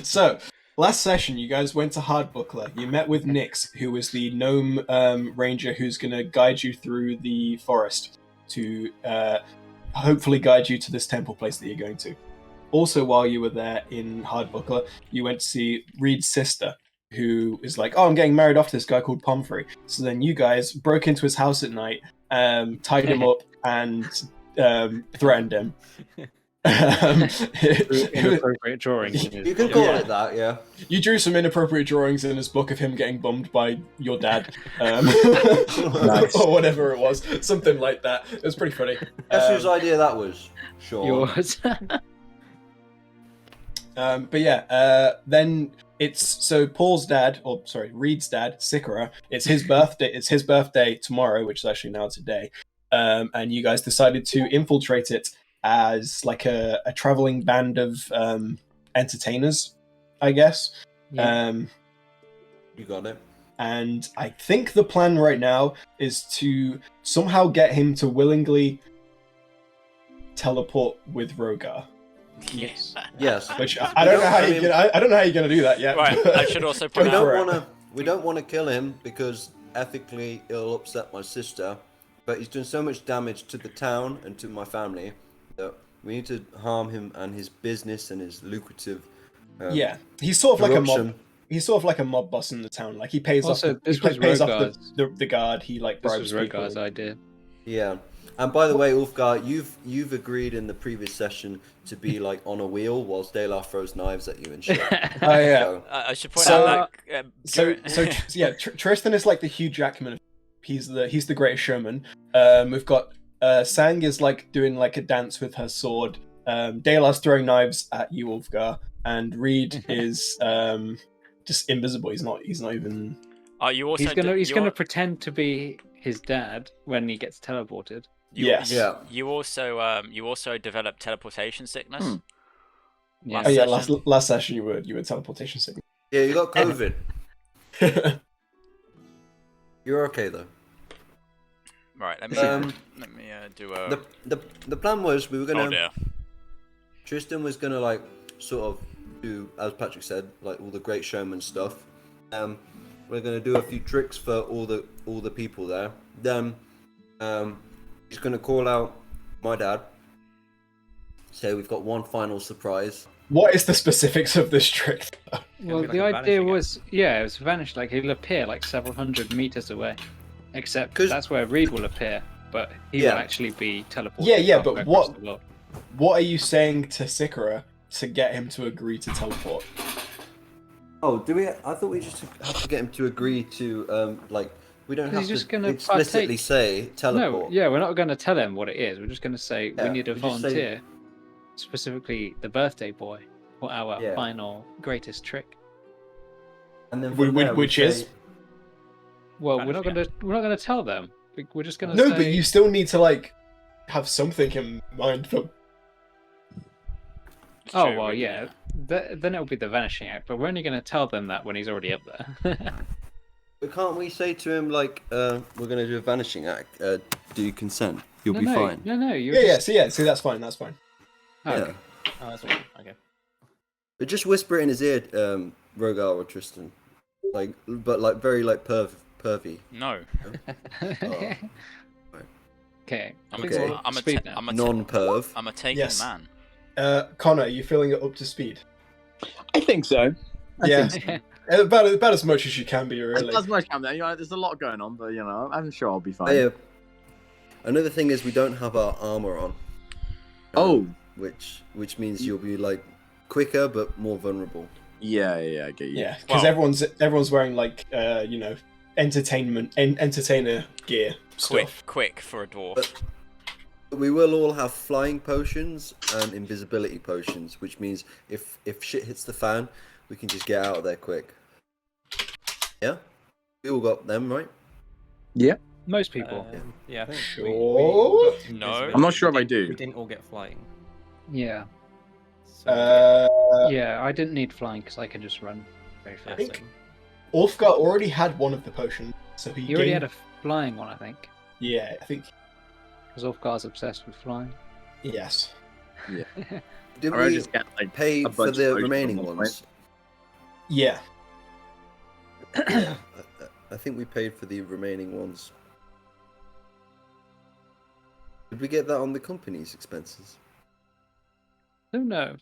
So, last session, you guys went to Hardbuckler. You met with Nyx, who was the gnome ranger who's going to guide you through the forest to hopefully guide you to this temple place that you're going to. Also, while you were there in Hardbuckler, you went to see Reed's sister, who is like, oh, I'm getting married off to this guy called Pomfrey. So then you guys broke into his house at night, tied him up, and threatened him. Inappropriate drawings. You can call it that, yeah. You drew some inappropriate drawings in his book of him getting bummed by your dad, Nice. or whatever it was, something like that. It was pretty funny. Guess whose idea that was? Sure. Yours. But yeah, then it's Paul's dad, or sorry, Reed's dad, Sicora. It's his birthday. It's his birthday tomorrow, which is actually now today. And you guys decided to infiltrate it as like a traveling band of entertainers, I guess. Yeah. You got it. And I think the plan right now is to somehow get him to willingly teleport with Rogar. Yes. Yes. Which I don't know how you're gonna. I don't know how you're gonna do that yet. Right, I should also point out. We don't want to kill him because ethically it'll upset my sister. But he's done so much damage to the town and to my family that we need to harm him and his business and his lucrative. Yeah, he's sort of like a corruption. mob. He's sort of like a mob boss in the town. Like he pays Also, off. this He was pays off Rogar's. the guard. He like This bribes was people. Rogar's idea. Yeah. And by the way, Ulfgar, you've agreed in the previous session to be like on a wheel whilst Dalar throws knives at you and shit. Oh yeah. So, I should point So- out that. Yeah, Tristan is like the Hugh Jackman. He's the greatest showman. We've got Sang is like doing like a dance with her sword. Dalar's throwing knives at you, Ulfgar, and Reed is just invisible. He's not even. Oh, you also. He's gonna pretend to be his dad when he gets teleported. Yes. yeah. You also developed teleportation sickness. Yeah. Oh yeah, session. last session you were teleportation sick. Yeah, you got COVID. You're okay though. Right. Let me do a. The plan was we were gonna. Oh dear. Tristan was gonna like sort of do, as Patrick said, like all the great showman stuff. We're gonna do a few tricks for all the people there. Then he's gonna call out my dad. Say we've got one final surprise. What is the specifics of this trick? Well, like the a idea vanishing was, it was vanish. Like he'll appear like several hundred meters away, except 'Cause- that's where Reed will appear, but he Yeah. will actually be teleported. Yeah, halfway but across what- the world. What are you saying to Sicora to get him to agree to teleport? Oh, do we? I thought we just have to get him to agree to like we don't have He's just to gonna explicitly partake. say teleport. No, yeah, we're not going to tell him what it is. We're just going to say Yeah, we need a we just say- volunteer, specifically the birthday boy, for our Yeah. final greatest trick. And then Wh- from there, we which is? say- Well, Vanish, we're not going to tell them. We're just going to No, say. but you still need to like have something in mind for. It's Oh true, well, we- yeah. Then it'll be the vanishing act, but we're only going to tell them that when he's already up there. But can't we say to him like we're gonna do a vanishing act? Do you consent? You'll no, be no, fine. No, you're Yeah, just... see, that's fine. That's fine. Oh, Yeah. okay. Oh, that's right. Okay. But just whisper it in his ear, Rogar or Tristan, like, but like very like pervy. No. Oh. Okay. I'm Okay. a Speed now. Non-perv. I'm a taken Yes. man. Connor, are you feeling it up to speed? I think so. Yeah, think about as much as you can be, really. As much as you know, there's a lot going on, but you know, I'm sure I'll be Oh, fine. yeah. Another thing is we don't have our armor on. Oh, Which means you'll be like quicker but more vulnerable. yeah, I get you. Yeah, because Well- everyone's wearing like entertainer gear stuff. Quick for a dwarf. But we will all have flying potions and invisibility potions, which means if shit hits the fan, we can just get out of there quick. Yeah? We all got them, right? Most people. Yeah. Sure. No. I'm not sure if I We do. didn't all get flying. Yeah. So Yeah, I didn't need flying because I could just run very yeah, fast. think- Ulfgar already had one of the potions, so he You already gained... had a flying one, I think, Yeah, I think because Ulfgar's obsessed with flying. yes. Did Or I we just get like pay a for bunch the of potions remaining at one ones? Yeah. I think we paid for the remaining ones. Did we get that on the company's expenses? Who knows?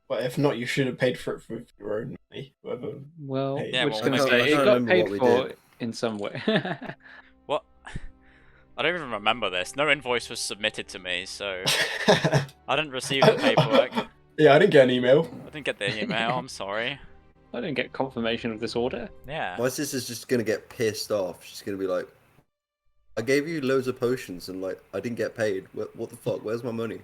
Well, if not, you should have paid for it with your own money. Whoever. Well, Hey. Yeah, we're well, just gonna I say can't it got remember paid what we for did. in some way. What? I don't even remember this. No invoice was submitted to me, so I didn't receive the paperwork. Yeah, I didn't get an email. I didn't get the email. I'm sorry. I didn't get confirmation of this order. Yeah. My sister's just gonna get pissed off. She's gonna be like, "I gave you loads of potions and like I didn't get paid. What the fuck? Where's my money?"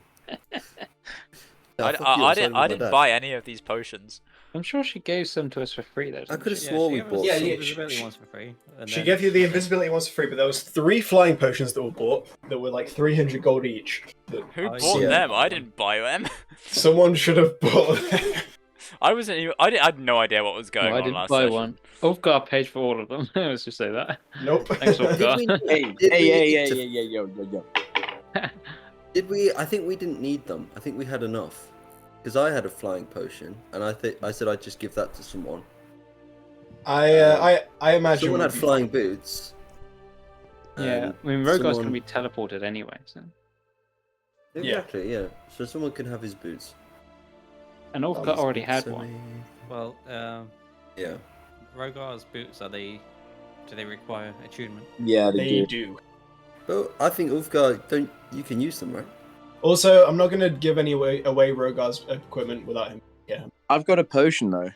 Yeah, fuck you, I'm I siding with my didn't dad. buy any of these potions. I'm sure she gave some to us for free though. I didn't could have she? swore we she gave us bought. Yeah, the some. yeah, invisibility ones for free. And She then- gave you the invisibility ones for free, but there was 3 flying potions that were bought that were like 300 gold each. That Who Oh, bought yeah. them? I didn't buy them. someone should have bought. I wasn't even. I had no idea what was going No, I on didn't last buy session. one. Ulfgar paid for all of them. Let's just say that. Nope. Thanks, Did Ulfgar. we, Hey, did we hey, need hey, to- hey, hey, yo. Did we? I think we didn't need them. I think we had enough. Because I had a flying potion, and I said I'd just give that to someone. I imagine. Someone we'd had be flying fine. boots. Yeah, and I mean, Rogar's someone- gonna be teleported anyway, so. Exactly, yeah. So someone can have his boots. And Ulfgar These already boots had are one. made- Well, Yeah. Rogar's boots do they require attunement? Yeah, They do. do. But I think Ulfgar, you can use them, right? Also, I'm not going to give away Rogar's equipment without him. Yeah. I've got a potion though.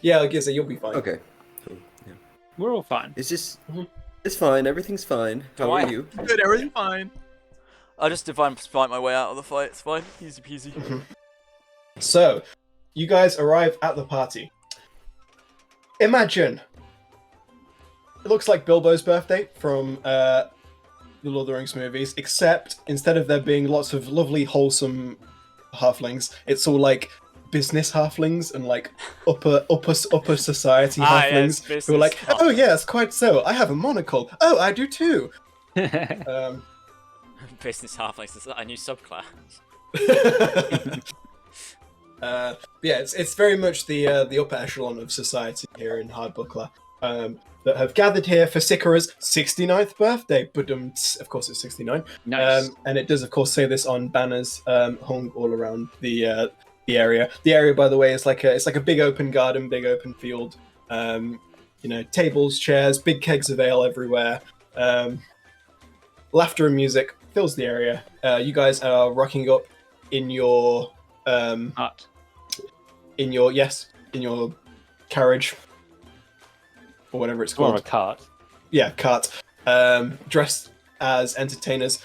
Yeah, I guess you'll be fine. Okay. Cool. Yeah. We're all fine. It's just, Mhm. it's fine. Everything's fine. How Do are I- you? Good, everything fine. I just divine fight my way out of the fight. It's fine. Easy peasy. So, you guys arrive at the party. Imagine. It looks like Bilbo's birthday from the Lord of the Rings movies, except instead of there being lots of lovely, wholesome halflings, it's all like business halflings and like upper society Ah, halflings yes, who are like, business oh yes, quite so. I have a monocle. Oh, I do too. Um, Business halflings. Is that a new subclass? yeah, it's very much the upper echelon of society here in Hardbuckler that have gathered here for Sicora's 69th birthday. But of course, it's 69. Nice. And it does, of course, say this on banners hung all around the area. The area, by the way, is like a big open garden, big open field. Tables, chairs, big kegs of ale everywhere. Laughter and music fills the area. You guys are rocking up in your Hut. in your carriage or whatever it's Or a called. cart. Yeah, cart. Dressed as entertainers.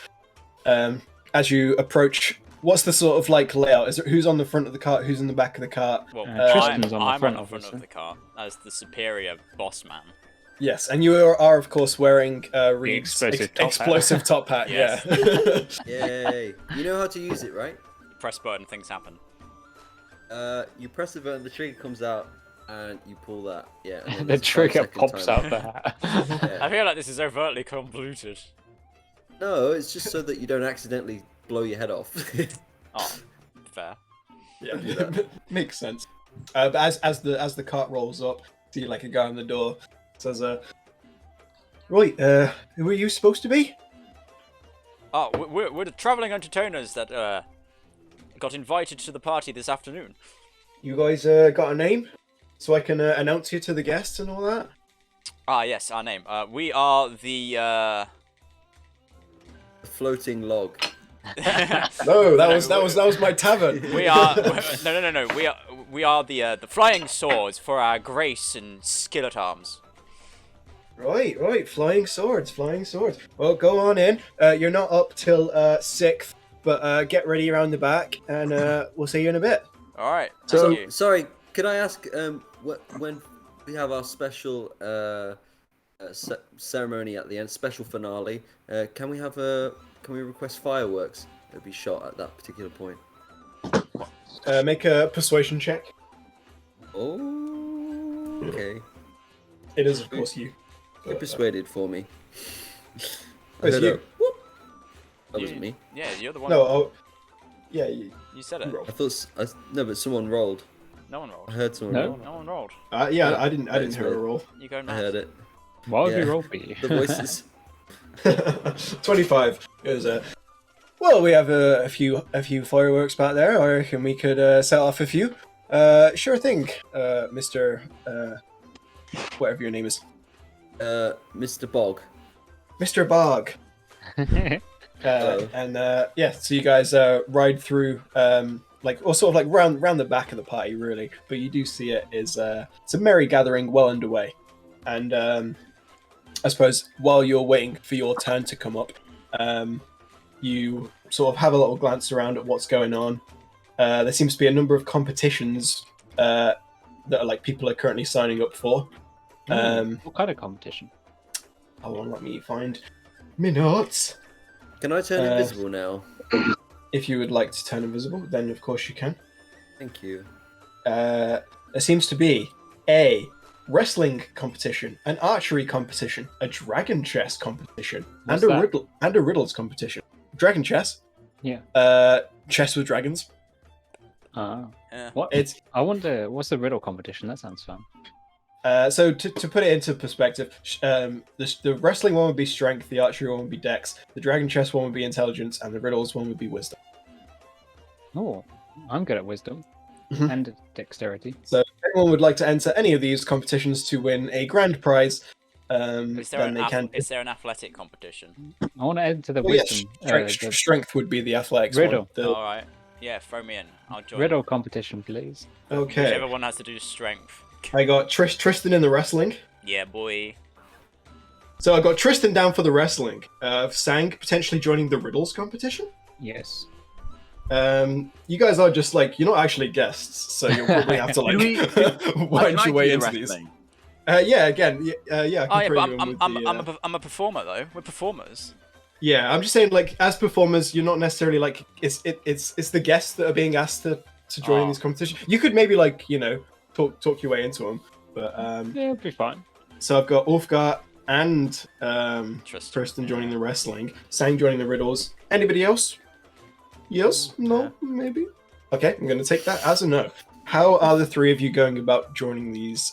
As you approach, what's the sort of like layout? Is it who's on the front of the cart? Who's in the back of the cart? Well, Tristan's on the I'm front, on the front obviously. of the car as the superior boss man. Yes, and you are of course wearing Reed's explosive top hat. explosive top hat. Yes. Yeah. Yay! You know how to use it, right? You press button, things happen. You press the button, the trigger comes out, and you pull that. Yeah. and then The there's a trigger 5-second pops timer. out the hat. Yeah. I feel like this is overtly convoluted. No, it's just so that you don't accidentally blow your head off. Oh, fair. Yeah, do that. makes sense. But as the cart rolls up, see like a guy on the door says, "Right, who are you supposed to be?" Oh, we're the traveling entertainers that got invited to the party this afternoon. You guys got a name, so I can announce you to the guests and all that. Ah, yes, our name. We are the. Floating log. No, that was my tavern. We are no. We are the flying swords for our grace and skill at arms. Right, flying swords. Well, go on in. You're not up till 6th, but get ready around the back, and we'll see you in a bit. All right. So, thank you. sorry, could I ask, when we have our special ceremony at the end, special finale, can we request fireworks to be shot at that particular point? Make a persuasion check. Oh, okay. It is, of course, you. You're persuaded for me. I It's heard you. a whoop. That You- wasn't me. Yeah, you're the one. No, yeah, you You said it. roll. I thought no, but someone rolled. No one rolled. I heard someone. No? roll. No one rolled. Yeah, I didn't Thanks, hear a mate. roll. You go I nuts. heard it. Why would we Yeah. roll for you? The voices. 25. It was well, we have a few fireworks back there. I reckon we could set off a few. Sure thing, Mr. Whatever your name is. Mr. Bog. Mr. Bog. Hello. And yeah, so you guys ride through or sort of like round the back of the party, really. But you do see it's a merry gathering well underway. And I suppose while you're waiting for your turn to come up, you sort of have a little glance around at what's going on. There seems to be a number of competitions that are like people are currently signing up for. What kind of competition? Hold on, let me find my notes. Can I turn invisible now? If you would like to turn invisible, then of course you can. Thank you. There seems to be a wrestling competition, an archery competition, a dragon chess competition, What's and that? a riddles competition. Dragon chess, Yeah. chess with dragons. Ah. Yeah. What? It's I wonder, what's the riddle competition? That sounds fun. so to put it into perspective, the wrestling one would be strength, the archery one would be dex, the dragon chess one would be intelligence, and the riddles one would be wisdom. Oh, I'm good at wisdom Mhm. and dexterity. So if anyone would like to enter any of these competitions to win a grand prize, Is there, then they can. is there an athletic competition? I want to enter the Oh, yes, wisdom. strength would be the athletics Riddle. one. The- All right. Yeah, throw me in. I'll join. riddle competition, please. okay, Whichever one has to do strength. I got Tristan in the wrestling. Yeah, boy. So I got Tristan down for the wrestling. Sang potentially joining the riddles competition. Yes. You guys are just like, you're not actually guests, so you'll probably have to like wind your way into these. Yeah, again, yeah. I can Oh yeah, throw but you in with the, I'm a performer though. We're performers. yeah, I'm just saying, like, as performers, you're not necessarily like it's the guests that are being asked to join Oh. these competitions. You could maybe like talk your way into them, but Yeah, it'll be fine. so I've got Ulfgar and Tristan. Tristan joining the wrestling, Sang joining the riddles. Anybody else? Yes? No? Maybe? Okay, I'm going to take that as a no. How are the three of you going about joining these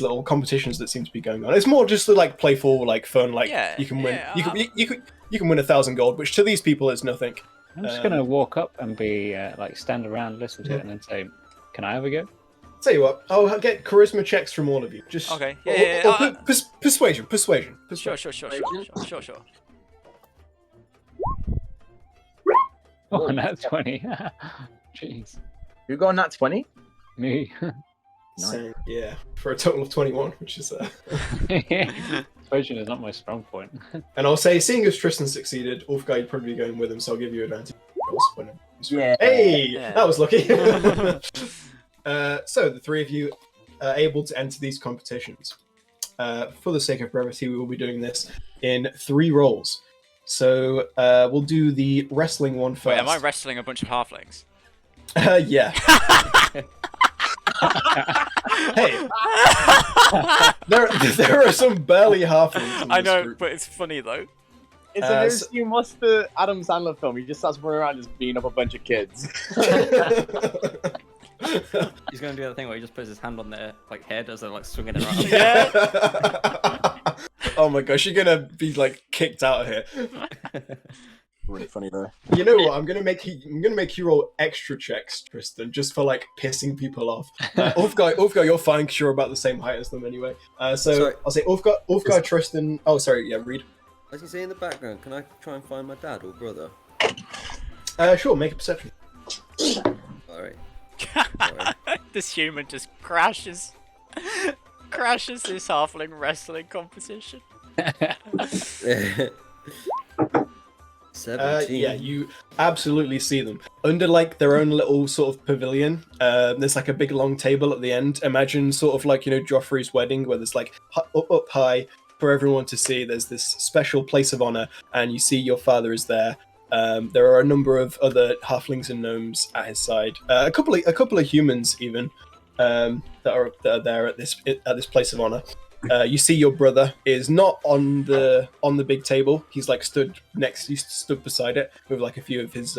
little competitions that seem to be going on? It's more just like playful, like fun, like Yeah, you can win. yeah, You can win 1,000 gold, which to these people is nothing. I'm just gonna walk up and be like stand around, listen to it, and then say, "Can I have a go?" Tell you what, I'll get charisma checks from all of you. Just Okay. or- Yeah. or persuasion. Sure. Oh, that's 20. Jeez. You got nat 20? Me. So, yeah, for a total of 21, which is Persuasion is not my strong point. And I'll say, seeing as Tristan succeeded, Ulfgar you'd probably be going with him, so I'll give you advantage. Yeah. Hey, Yeah. that was lucky. So the three of you are able to enter these competitions. For the sake of brevity, we will be doing this in 3 rolls. So we'll do the wrestling one first. Wait, am I wrestling a bunch of halflings? Yeah. Hey, there are some burly halflings in I this know, group. but it's funny though. It's a so- you watch the Adam Sandler film. He just starts running around just beating up a bunch of kids. He's gonna do that thing where he just puts his hand on their like head as they're like swinging it around. Yeah. Oh my gosh, you're gonna be like kicked out of here. Really funny though. You know what? I'm gonna make you roll extra checks, Tristan, just for like pissing people off. Ulfgar, you're fine because you're about the same height as them anyway. So Sorry. I'll say Ulfgar, Tristan. Oh, sorry, yeah, Reed. As you say in the background, can I try and find my dad or brother? Sure, make a perception. Alright. This human just crashes this halfling wrestling competition. 17. Yeah, you absolutely see them under like their own little sort of pavilion. There's like a big long table at the end. Imagine sort of like Joffrey's wedding, where there's like up high for everyone to see. There's this special place of honor, and you see your father is there. There are a number of other halflings and gnomes at his side. A couple of humans even that are there at this place of honor. You see your brother is not on the big table. He's like stood beside it with like a few of his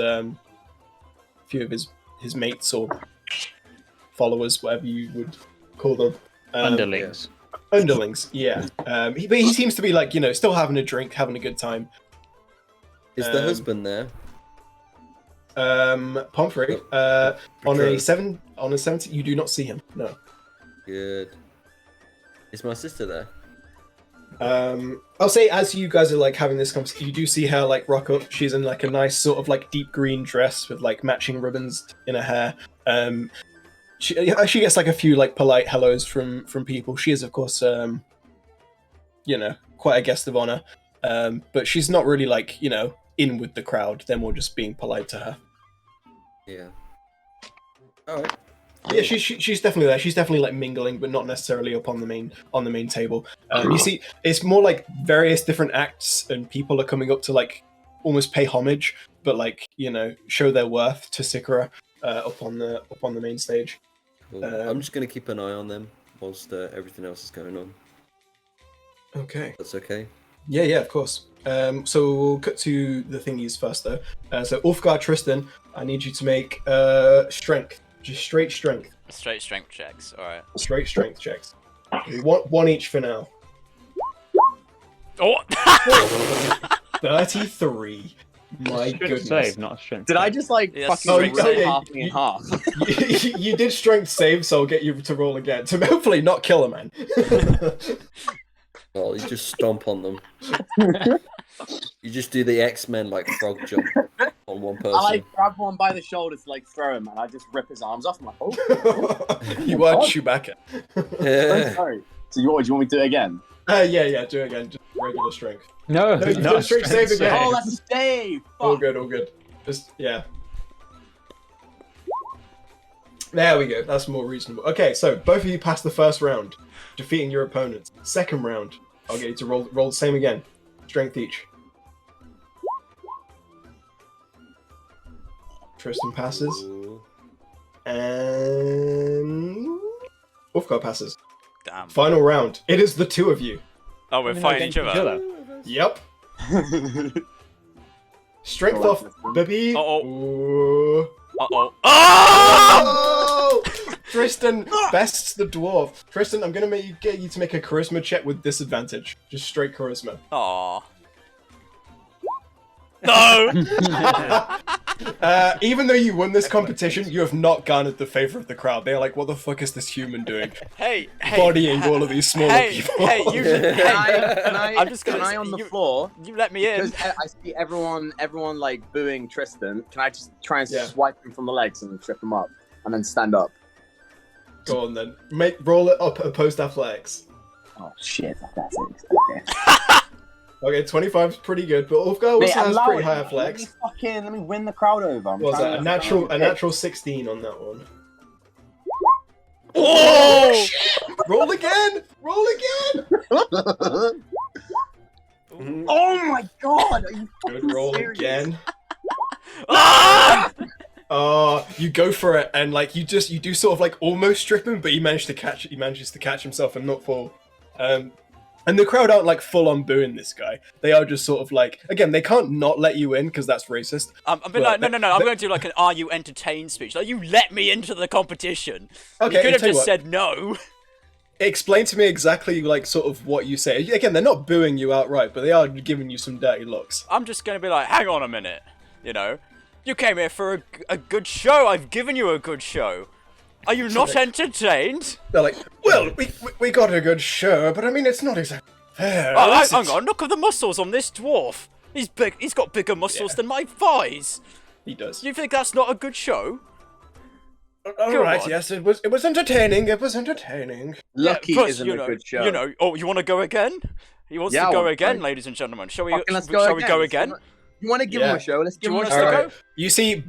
mates or followers, whatever you would call them. Underlings. Underlings, yeah. But he seems to be like, still having a drink, having a good time. Is the husband there? Pomfrey, on a 70, you do not see him. No. Good. Is my sister there? I'll say as you guys are like having this conversation, you do see her like rock up. She's in like a nice sort of like deep green dress with like matching ribbons in her hair. She gets like a few like polite hellos from people. She is of course quite a guest of honor. But she's not really like, in with the crowd. They're more just being polite to her. Yeah. Alright. Yeah, she's definitely there. She's definitely like mingling, but not necessarily up on the main table. You see, it's more like various different acts, and people are coming up to like almost pay homage, but like show their worth to Sicora up on the main stage. Cool. I'm just gonna keep an eye on them whilst everything else is going on. Okay. That's okay. Yeah, of course. So we'll cut to the thingies first, though. So Ulfgar, Tristan, I need you to make strength. Just straight strength. Straight strength checks, alright. Straight strength checks. We want one each for now. Oh! 33. My goodness. Save, not a strength. Did I just like Yeah, fucking strength rip save. half me in half? You did strength save, so I'll get you to roll again. To hopefully not kill a man. Well, you just stomp on them. You just do the X-Men like frog jump on one person. I like grab one by the shoulders to like throw him, and I just rip his arms off. I'm like, oh. You are Chewbacca. I'm Yeah. sorry. So do you want me to do it again? Yeah, do it again. Just regular strength. No, No, you not did strength save again. Oh, that's a save. All Fuck. good. Just, yeah. There we go. That's more reasonable. Okay, so both of you passed the first round, defeating your opponents. Second round, I'll get you to roll the same again. Strength each. Tristan passes. Ooh. And Ulfgar passes. Damn. Final round. It is the two of you. Oh, we're fighting each other. Yep. Strength Go on, off, Tristan. baby. Uh-oh. Ooh. Uh-oh. Oh! Oh! Tristan bests the dwarf. Tristan, I'm gonna get you to make a charisma check with disadvantage. Just straight charisma. Aw. No! Even though you won this competition, you have not garnered the favor of the crowd. They're like, what the fuck is this human doing? Hey, Bodying all of these smaller people. Hey, you. Can I, I'm just gonna can I say, on the you- floor? You let me in. Because I see everyone like booing Tristan. Can I just try and Yeah. swipe him from the legs and trip him up, and then stand up? Go on then. Roll it up opposed athletics. Oh shit! That's it. Okay. Okay, 25 is pretty good, but Ulfgar also has allow pretty it. high athletics. Let me win the crowd over. I'm What was trying that? to- A natural 16 on that one. Oh! Roll again! Roll again! Oh my god! Are you Good fucking roll serious? again. Ah! You go for it, and like you do sort of like almost strip him, but he manages to catch himself and not fall. And the crowd aren't like full on booing this guy. They are just sort of like, again, they can't not let you in because that's racist. I'm like, no. I'm going to do like an "Are you entertained?" speech. Like, you let me into the competition. Okay, you could have tell you just what. said no. Explain to me exactly like sort of what you say. Again, they're not booing you outright, but they are giving you some dirty looks. I'm just going to be like, hang on a minute. You came here for a good show. I've given you a good show. Are you not entertained? They're like, well, we got a good show, but I mean, it's not exactly fair. Oh, is hang it? on, look at the muscles on this dwarf. He's big. He's got bigger muscles Yeah. than my thighs. He does. You think that's not a good show? All Come right, on. yes, it was entertaining. It was entertaining. Lucky plus, isn't a good show. Oh, you want to go again? He wants Yeah, to I go want to again, go. ladies and gentlemen. Shall we? Fucking let's Shall go we again. go Let's again? You want to give him Yeah. a show? Let's Do give you him a want us show. to Alright. go? You see,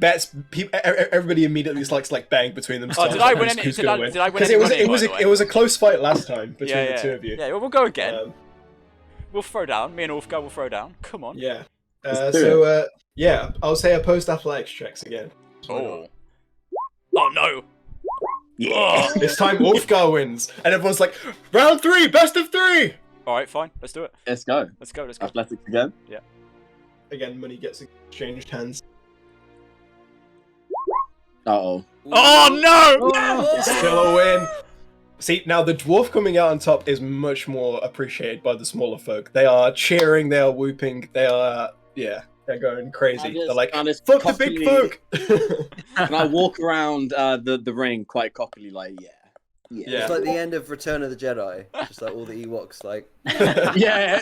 everybody immediately starts like bang between themselves. did I like, win who's- any- who's did gonna I- win. did I win 'Cause any it was money, it was by the way? it was a close fight last time between Yeah, the two of you. Yeah, well, we'll go again. Um, We'll throw down. Me and Ulfgar will throw down. Come on. yeah. Let's do Yeah, I'll say opposed athletics checks again. Oh. Oh no. Yeah. This time Ulfgar wins, and everyone's like, round 3, best of 3. All right, fine. Let's do it. Let's go. Let's go. Let's go. Athletics again. Again, money gets exchanged hands. Uh-oh. Oh no! It's still a win. See, now the dwarf coming out on top is much more appreciated by the smaller folk. They are cheering, they are whooping, they are, they're going crazy. They're like, fuck the big folk! And I walk around the ring quite cockily, like, yeah. It's like the end of Return of the Jedi. Just like all the Ewoks, like. Yeah.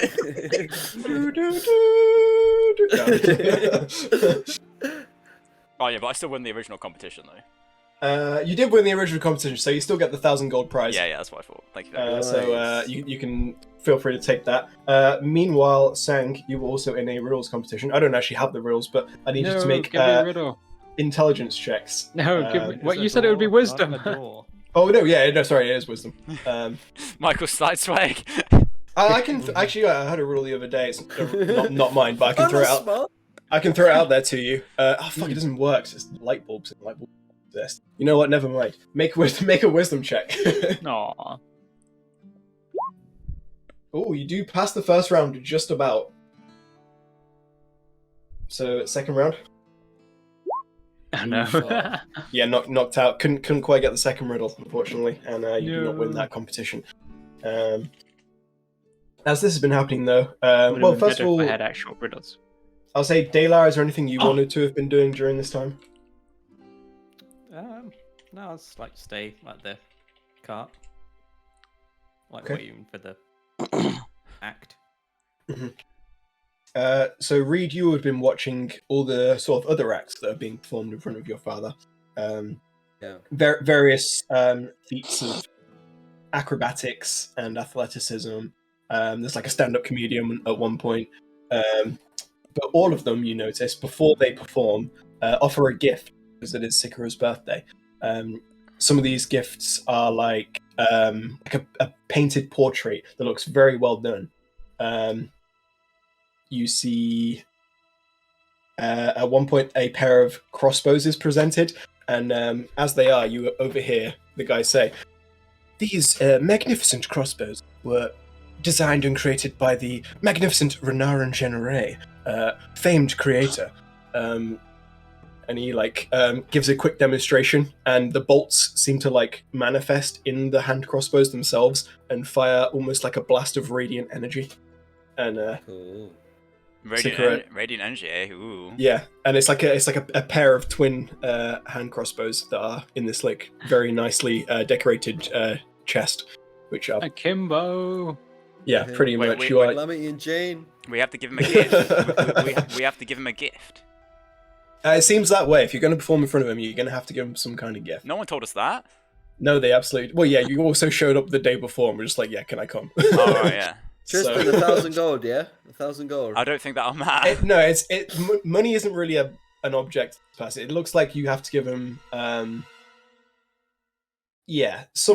Oh yeah, but I still win the original competition though. You did win the original competition, so you still get the 1,000 gold prize. Yeah, that's what I thought. Thank you. So you can feel free to take that. Meanwhile, Sang, you were also in a riddles competition. I don't actually have the riddles, but I need you to make give me a riddle. intelligence checks. No, give me. What you said it would be wisdom. Oh no, sorry, it is wisdom. Michael Sideswag. I can actually. I had a riddle the other day. It's not mine, but I can throw it out. Smart. I can throw it out there to you. Oh fuck! It doesn't work. It's light bulbs. Light bulbs exist. You know what? Never mind. Make a wisdom check. Aw. Oh, you do pass the first round just about. So second round. Oh, no. Yeah, knocked out. Couldn't quite get the second riddle, unfortunately, and you did not win that competition. As this has been happening, though, well, first of all, I had actual riddles. I'll say, Daylar, is there anything you wanted to have been doing during this time? No, I'll just like stay like the cart, like Okay. waiting for the act. So, Reed, you have been watching all the sort of other acts that are being performed in front of your father. Various feats of acrobatics and athleticism. There's like a stand-up comedian at one point. But all of them, you notice, before they perform, offer a gift, because it is Sicora's birthday. Some of these gifts are like a painted portrait that looks very well done. You see, at one point, a pair of crossbows is presented, and as they are, you overhear the guy say, "These magnificent crossbows were designed and created by the magnificent Renarin Genere, famed creator." And he gives a quick demonstration, and the bolts seem to manifest in the hand crossbows themselves and fire almost like a blast of radiant energy. And Cool. Radiant energy, eh? Ooh. yeah, and it's like a pair of twin hand crossbows that are in this very nicely decorated chest, which are Akimbo. yeah, pretty Wait, much wait, you are. Lammy and Jane. We have to give him a gift. we have to give him a gift. It seems that way. If you're going to perform in front of him, you're going to have to give him some kind of gift. No one told us that. No, they absolutely. Well, yeah, you also showed up the day before and were just like, yeah, can I come? Oh right, yeah. Tristan, 1,000 gold, yeah? 1,000 gold. I don't think that'll matter. Money isn't really an object to pass. It looks like you have to give him, some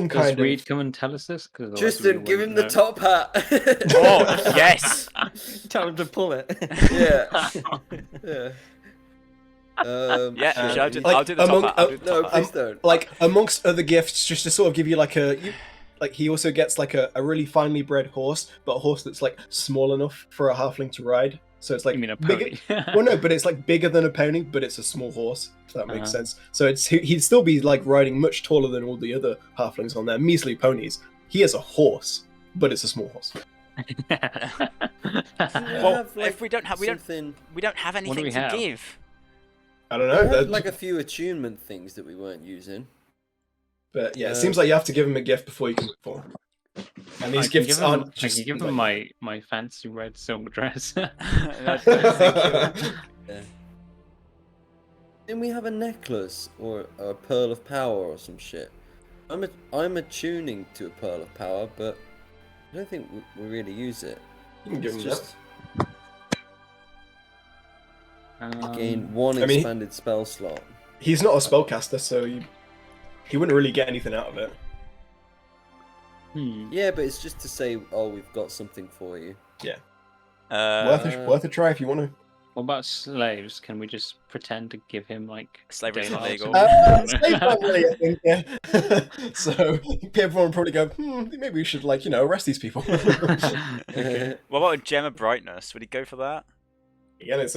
Does kind Reed of. come and tell us this? Tristan, give him the top hat. Oh yes. Tell him to pull it. Yeah. Yeah. Yeah, I'll do the among- top hat. I'll do the No, top hat. please don't. Amongst other gifts, just to sort of give you he also gets a really finely bred horse, but a horse that's small enough for a halfling to ride. So it's You mean a bigger. pony? Well, no, but it's bigger than a pony, but it's a small horse. If that makes Uh-huh. sense. So he'd still be riding much taller than all the other halflings on there, measly ponies. He is a horse, but it's a small horse. Well, if we don't have something. we don't have anything we to have? give. I don't We know. had a few attunement things that we weren't using. But yeah, it seems like you have to give him a gift before you can perform. And these gifts aren't just. I can give him my fancy red silk dress. Yeah. Didn't we have a necklace or a pearl of power or some shit? I'm attuning to a pearl of power, but I don't think we really use it. You can give It's him just Um, gain one I mean, expanded spell slot. He's not a spellcaster, so he wouldn't really get anything out of it. Yeah, but it's just to say, oh, we've got something for you. Yeah. Uh, Worth a try if you want to. What about slaves? Can we just pretend to give him Slavery's day lives illegal. or something? Slave family, I think, yeah. So everyone would probably go, maybe we should arrest these people. What about a gem of brightness? Would he go for that? Again,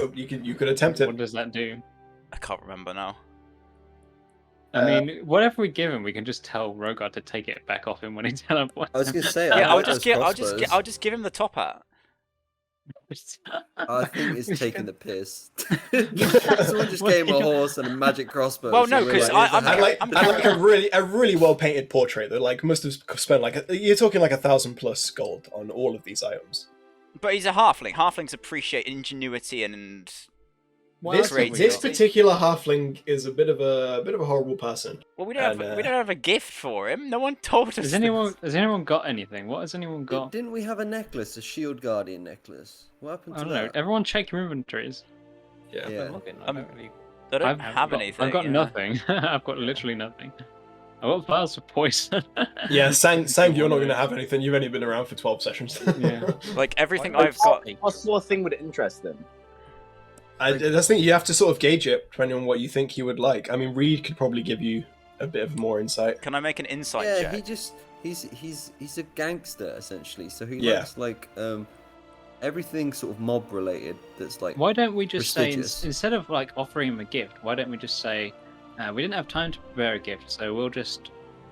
you could attempt it. What does that do? I can't remember now. I mean, whatever we give him, we can just tell Rogar to take it back off him when he teleports. I was gonna say, Yeah, I like those crossbows. I'll just give him the top hat. I think it's taking the piss. Someone just gave him a horse and a magic crossbow. Well, no, so we're 'cause like, I'm here's a And like a really well painted portrait that like must have spent like you're talking like 1,000+ gold on all of these items. But he's a halfling. Halflings appreciate ingenuity and What This, else have we this got? particular halfling is a bit of a horrible person. well, we don't have a gift for him. No one told us. Has anyone got anything? What has anyone got? Didn't we have a necklace, a shield guardian necklace? What happened I to don't know. that? everyone check your inventories. Yeah. Yeah. I'm looking. I don't really... They don't I've have got, anything. I've got yeah. nothing. I've got literally nothing. I've got vials of poison. Yeah, Sang, you're not going to have anything. You've only been around for 12 sessions. Yeah. Like everything Like, I've got. What sort of thing would interest them? I think you have to sort of gauge it depending on what you think you would like. I mean, Reed could probably give you a bit of more insight. Can I make an insight Yeah, check? he's a gangster essentially. So he Yeah. likes like everything sort of mob related. That's like Why don't we just say prestigious. instead of like offering him a gift? Why don't we just say we didn't have time to prepare a gift, so we'll just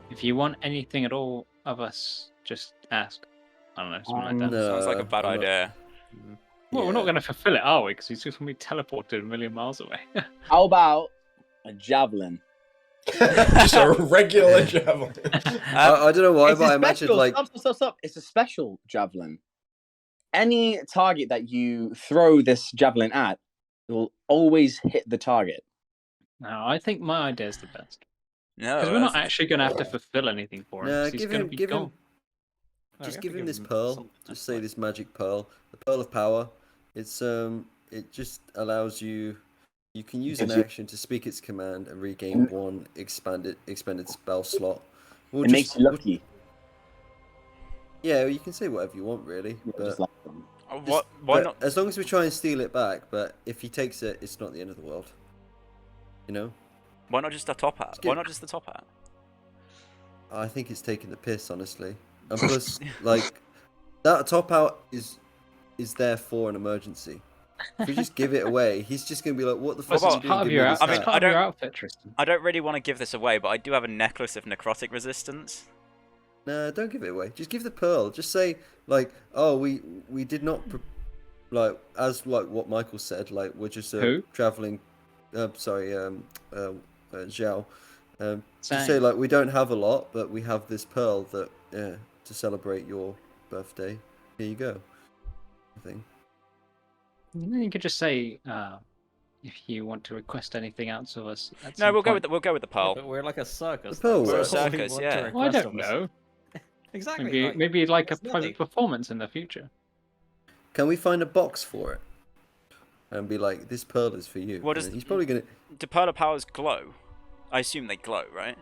if you want anything at all of us, just ask. I don't know, something like that. No, Sounds like a bad I'm not- idea. Well, we're not Yeah. going to fulfill it, are we? Because he's just going to be teleported a million miles away. How about a javelin? Just a regular javelin. I don't know why, It's but a I imagine special- like stop. It's a special javelin. Any target that you throw this javelin at, it will always hit the target. No, I think my idea is the best. No, Because we're not actually going to have to fulfill anything for him. no, 'cause he's give going him, to be give gone. him, just give him this pearl. Just say this magic pearl, the pearl of power. It's it just allows you. You can use an Gives you- action to speak its command and regain one expended spell slot. We'll It just- makes you lucky. Yeah, you can say whatever you want, really. Yeah, But, just like them. What? Why but not? as long as we try and steal it back, but if he takes it, it's not the end of the world. You know? Why not just the top hat? Just Why give- not just the top hat? I think it's taking the piss, honestly. And plus, like, that top out is there for an emergency. If we just give it away, he's just gonna be like, "What the fuck Well, are it's you part of doing? your, Give me this I mean, it's hat?" part I of your don't- outfit, Tristan. I don't really want to give this away, but I do have a necklace of necrotic resistance. No, don't give it away. Just give the pearl. Just say like, "Oh, we did not like as like what Michael said. Like we're just Who? traveling. Zhao. Just Sang. say like we don't have a lot, but we have this pearl that to celebrate your birthday. Here you go. I think. And then you could just say if you want to request anything else of us. at No, some we'll go with point. the pearl. But we're like a circus. The pearl though, works. so all we Circus, want yeah. to Well, I request don't of us- know. Exactly. Maybe like a it's private nothing. performance in the future. Can we find a box for it? And be like, this pearl is for you. What And does- he's probably gonna. Do pearl of powers glow? I assume they glow, right?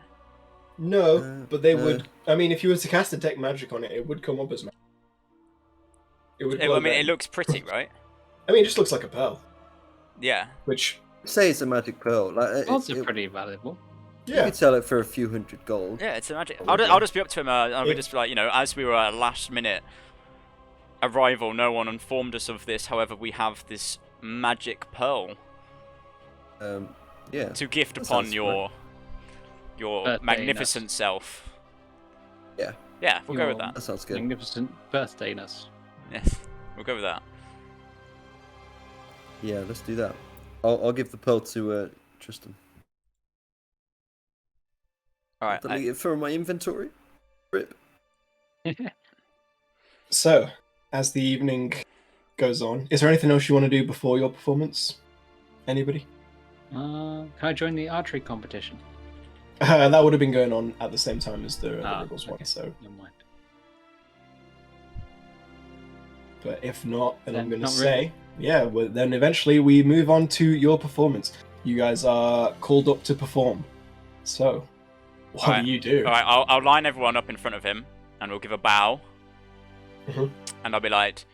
No, but they no. would. I mean, if you were to cast detect magic on it, it would come up as magic. It would. I glow mean, then. it looks pretty, right? I mean, it just looks like a pearl. Yeah. Which, Say it's a magic pearl. Like Pearls are pretty valuable. You yeah, could sell it for a few $100 gold. Yeah, it's a magic. Oh, okay. I'll just be up to him. I'll Yeah. just be like, as we were at last minute arrival, no one informed us of this. However, we have this magic pearl Yeah. to gift That upon sounds your Birthday magnificent self. Yeah. Yeah, we'll go with Your- that. That sounds good. Magnificent birthdayness. Yes, we'll go with that. Yeah, let's do that. I'll give the pearl to Tristan. All right. Delete it from my inventory. Rip. So, as the evening goes on, is there anything else you want to do before your performance? Anybody? Can I join the archery competition? That would have been going on at the same time as the Rebels one, okay. so. Never mind. But if not, then I'm Then going to not say, really. yeah, well, then eventually we move on to your performance. You guys are called up to perform. So, what Alright. do you do? All right, I'll line everyone up in front of him, and we'll give a bow, Mhm. and I'll be like,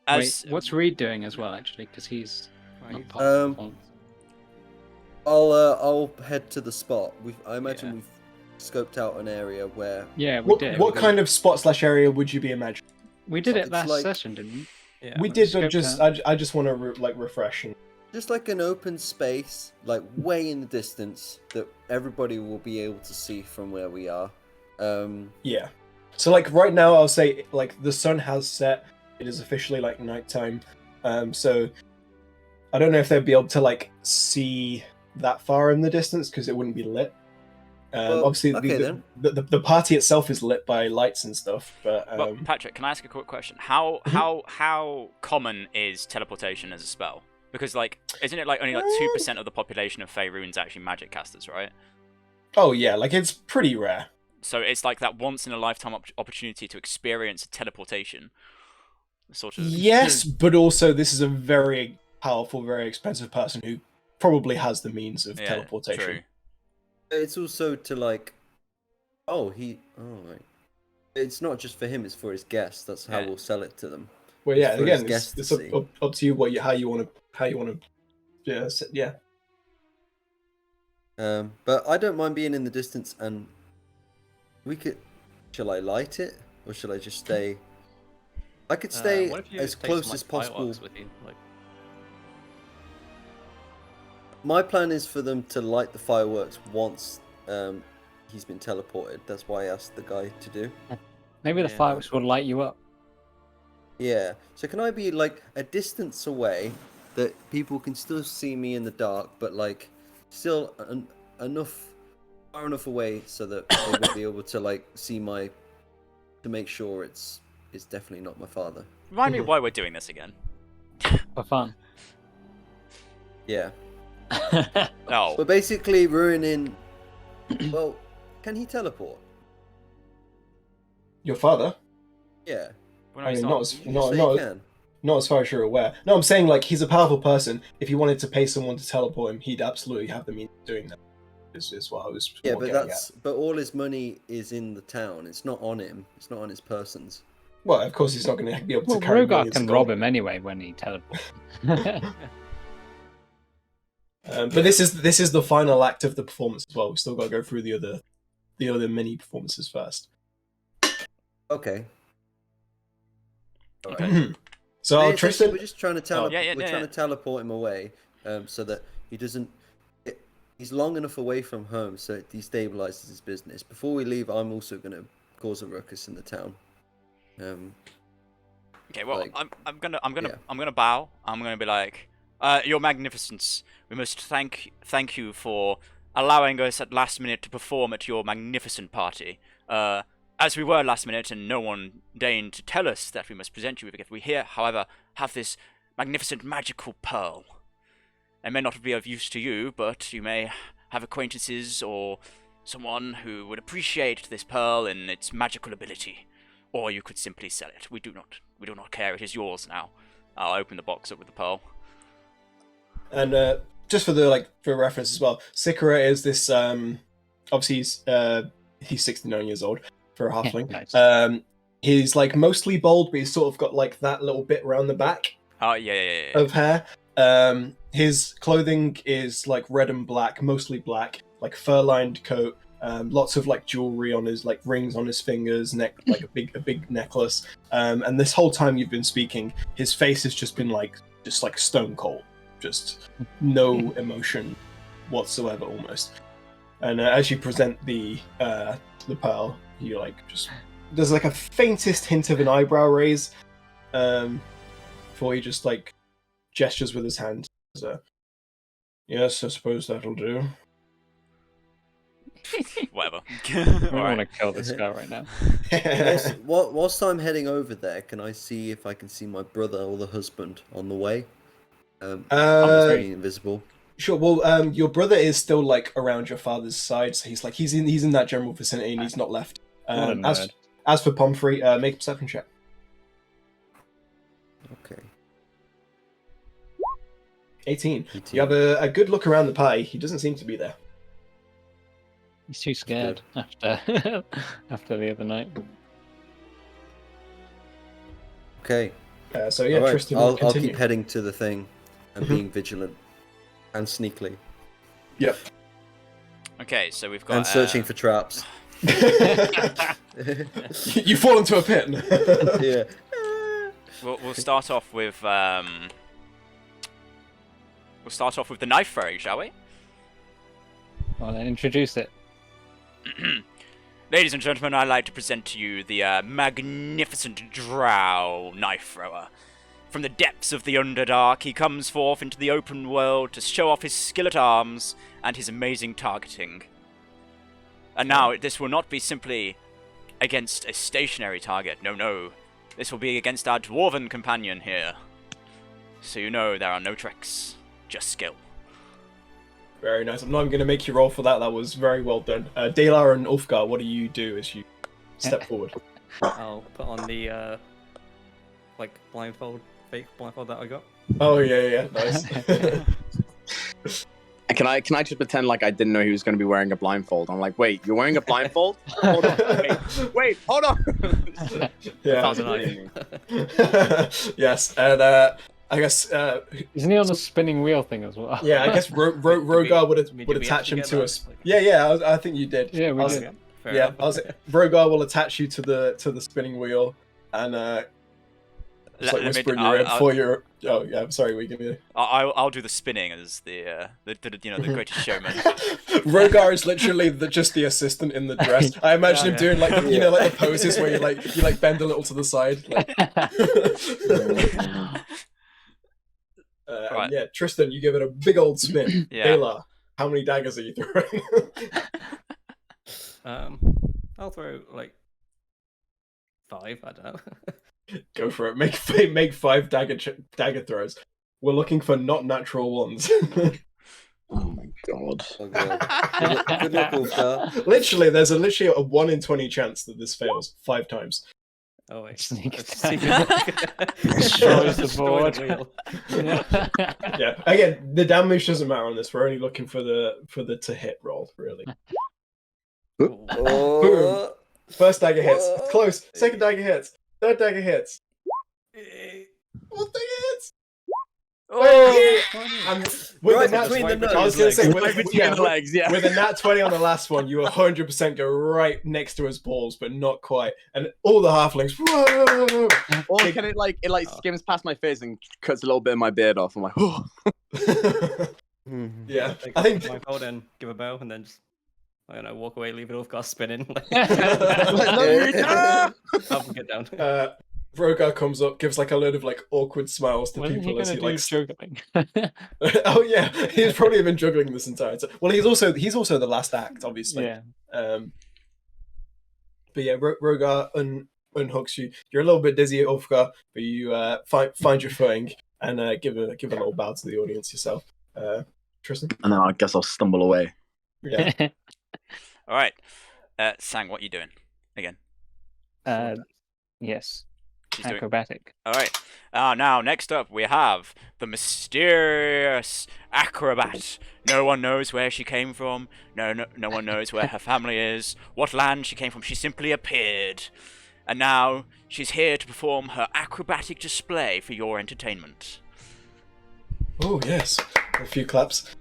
Wait, what's Reed doing as well, actually? Because he's not part of the performance. I'll head to the spot. I imagine Yeah. we've scoped out an area where Yeah, we What, did. what kind of spot / area would you be imagining? We did it It's last like- session, didn't we? Yeah. We let's did, but scope just that. I just want to refresh. And Just like an open space, like way in the distance, that everybody will be able to see from where we are. Yeah. So like right now, I'll say like the sun has set. It is officially like nighttime. So I don't know if they'd be able to like see that far in the distance because it wouldn't be lit. Well, Obviously, okay, the party itself is lit by lights and stuff. But Well, Patrick, can I ask a quick question? How common is teleportation as a spell? Because like, isn't it like only like 2% of the population of Faerun's actually magic casters, right? oh yeah, like it's pretty rare. So it's like that once in a lifetime opportunity to experience teleportation. Sort of. Yes, but also this is a very powerful, very expensive person who probably has the means of Yeah, teleportation. true. it's also to like, right. It's not just for him; it's for his guests. That's how Yeah. we'll sell it to them. Well, yeah, for his again, guests it's to see. up to you how you want to. Yeah. But I don't mind being in the distance, and we could. Shall I light it, or shall I just stay? I could stay What if you as take close some, as like, possible. fireworks with you? Like, My plan is for them to light the fireworks once he's been teleported. That's why I asked the guy to do. Maybe the Yeah. fireworks will light you up. Yeah. So can I be like a distance away that people can still see me in the dark, but like still far enough away so that they won't be able to like see to make sure it's definitely not my father. Remind me why we're doing this again. For fun. Yeah. Oh, But basically ruining. Well, can he teleport? Your father? Yeah. well, no, I he's mean, not. not as Did you not say not, he can? not as far as you're aware. No, I'm saying like he's a powerful person. If you wanted to pay someone to teleport him, he'd absolutely have the means of doing that. Is what I was. Yeah, more but getting but all his money is in the town. It's not on him. It's not on his persons. at. Well, of course he's not going to be able to Well, carry Rogar millions can of gold. rob him anyway when he teleports. But this is the final act of the performance as well. We still got to go through the other mini performances first. Okay. All right. Okay. So We're Tristan, just trying to Oh, yeah, we're trying to teleport him away, so that he doesn't. He's long enough away from home, so it destabilizes his business. Before we leave, I'm also going to cause a ruckus in the town. Okay, well, like- I'm gonna yeah. bow. I'm gonna be like, Your Magnificence, we must thank you for allowing us at last minute to perform at your magnificent party. As we were last minute, and no one deigned to tell us that we must present you with a gift. We here, however, have this magnificent magical pearl. It may not be of use to you, but you may have acquaintances or someone who would appreciate this pearl and its magical ability. Or you could simply sell it. We do not care. It is yours now. I'll open the box up with the pearl. and just for reference as well, Sicora is this. Obviously, he's 69 years old for a halfling. Nice. He's like mostly bald, but he's sort of got like that little bit around the back Oh yeah. of hair. His clothing is like red and black, mostly black, like fur-lined coat. Lots of like jewelry on his like rings on his fingers, neck like a big necklace. And this whole time you've been speaking, his face has just been like stone cold, just no emotion whatsoever almost. And as you present the pearl, you like just there's like a faintest hint of an eyebrow raise, before he just like gestures with his hand. So, yes, I suppose that'll do. Whatever. I Alright. want to kill this guy right now. Whilst I'm heading over there, can I see if I can see my brother or the husband on the way? I'm being invisible. Sure. Well, your brother is still like around your father's side, so he's in that general vicinity, and he's not left. What a nerd. As for Pomfrey, make a perception check. Okay. 18. 18. You have a good look around the party. He doesn't seem to be there. He's too scared after after the other night. Okay. So yeah, All right. Tristan, I'll continue. keep heading to the thing and Mhm. being vigilant and sneakily Yep. Okay, so we've got and searching for traps. You fall into a pit. Yeah. We'll start off with We'll start off with the knife throwing, shall we? Well, then introduce it. Ladies and gentlemen, I'd like to present to you the magnificent Drow knife thrower. From the depths of the Underdark, he comes forth into the open world to show off his skill at arms and his amazing targeting. And now, this will not be simply against a stationary target. No. This will be against our dwarven companion here. So you know there are no tricks, just skill. Very nice. I'm not even going to make you roll for that. That was very well done. Dalar and Ulfgar, what do you do as you step forward? I'll put on the fake blindfold that I got. Oh yeah, nice. Can I just pretend like I didn't know he was going to be wearing a blindfold? I'm like, wait, you're wearing a blindfold? Hold on, wait, hold on. Yeah. Yes, and I guess Isn't he on the spinning wheel thing as well? yeah, I guess Rogar would Did we attach him actually to get us. that? Like- Yeah, I think you did. Yeah, we I was- did. Fair Yeah, enough. Rogar will attach you to the spinning wheel and just like whisper in your ear before you're. Oh yeah, I'm sorry. We can. I'll do the spinning as the greatest showman. Rogar is literally just the assistant in the dress. I imagine him doing like the, like the poses where you bend a little to the side. Like... Right. Yeah, Tristan, you give it a big old spin. Yeah. Ayla, how many daggers are you throwing? I'll throw like 5. I don't know. Go for it. Make 5 dagger throws. We're looking for not natural ones. Oh my god. Oh, God. Good luck, Ulfgar. Literally, there's literally a 1 in 20 chance that this fails 5 times. Oh wait. Sneak Let's attack. see. Destroys the Destroy board. wheel. Yeah. Again, the damage doesn't matter on this. We're only looking for the to hit roll, really. Ooh. Oh. First dagger hits. Whoa. Close. Second dagger hits. Third dagger hits. Fourth dagger hits. Oh! And with Right a nat between the 20, I was nose. going to say, Right between the legs, yeah. with a nat 20 on the last one, you 100% go right next to his balls, but not quite. And all the halflings, whoa! Or can it skims past my face and cuts a little bit of my beard off? I'm like, oh. Yeah, Take I think. my fold and give a bow, and then just I don't know, walk away, leave it off, gas spinning. I'll get down. Rogar comes up, gives like a load of like awkward smiles to Wasn't he people as gonna he do like. juggling? Oh yeah, he's probably been juggling this entire time. Well, he's also the last act, obviously. Yeah. But yeah, Rogar unhooks you. You're a little bit dizzy, Ulfgar, but you find your footing and give a little bow to the audience yourself. Tristan. And then I guess I'll stumble away. Yeah. All right, Sang, what are you doing again? Yes. She's doing. Acrobatic. All right. Now next up we have the mysterious acrobat. No one knows where she came from. No one knows where her family is. What land she came from. She simply appeared, and now she's here to perform her acrobatic display for your entertainment. Oh yes, a few claps.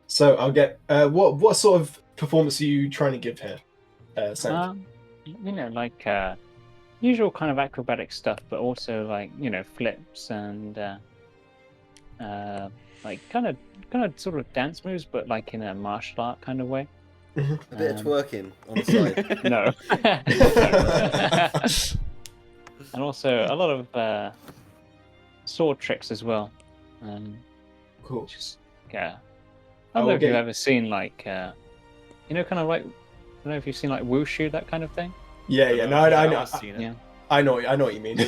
So I'll get what sort of performance are you trying to give here, Sam? Like usual kind of acrobatic stuff, but also like flips and like kind of sort of dance moves, but like in a martial art kind of way. A bit of twerking on the No. side. And also a lot of sword tricks as well. Cool. Just yeah. I I don't will know if you've get- ever seen like kind of like I don't know if you've seen like wushu, that kind of thing. Yeah. No, I know. I've seen it. Yeah. I know what you mean.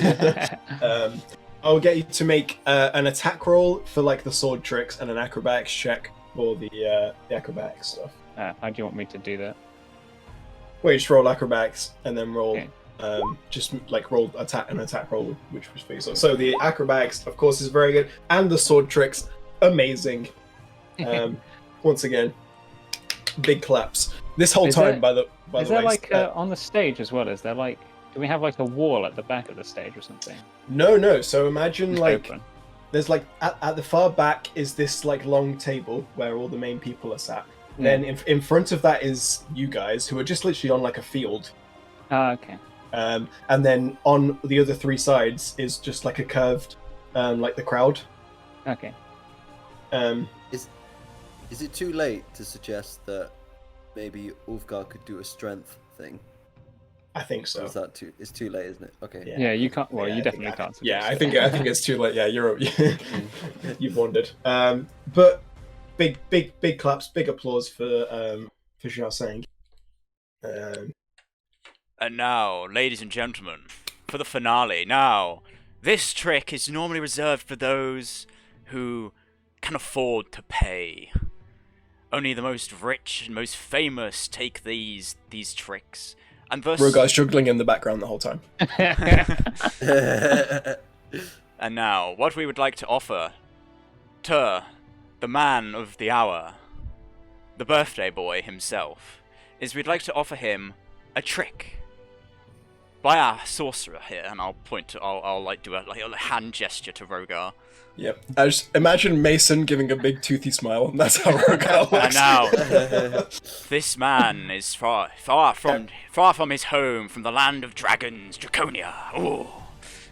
I'll get you to make an attack roll for like the sword tricks and an acrobatics check for the acrobatics stuff. How do you want me to do that? Well, you just roll acrobatics and then roll Okay. just like roll an attack roll, which was for you. So the acrobatics, of course, is very good, and the sword tricks, amazing. Once again, big claps. This whole Is time, there- by Is the there way, like on the stage as well? Is there like do we have like a wall at the back of the stage or something? no. So imagine Just like open. there's like at the far back is this like long table where all the main people are sat. Then in front of that is you guys who are just literally on like a field. Okay. And then on the other 3 sides is just like a curved, like the crowd. Okay. Is it too late to suggest that maybe Ulfgar could do a strength thing? I think Or so. is that it's too late, isn't it? Okay. Yeah, you can't. Well, Yeah, you I definitely think- can't. Yeah, I suggest think it. it's too late. Yeah, you've wandered. But big claps, big applause for Xiao Sang. And now, ladies and gentlemen, for the finale. Now, this trick is normally reserved for those who can afford to pay. Only the most rich and most famous take these tricks. And thus... Rogar's juggling in the background the whole time. And now, what we would like to offer to the man of the hour, the birthday boy himself, is we'd like to offer him a trick by our sorcerer here, and I'll point to, I'll like do a hand gesture to Rogar. Yep. I just imagine Mason giving a big toothy smile, and that's how Rogar looks. And now, this man is far from his home, from the land of dragons, Draconia. Ooh,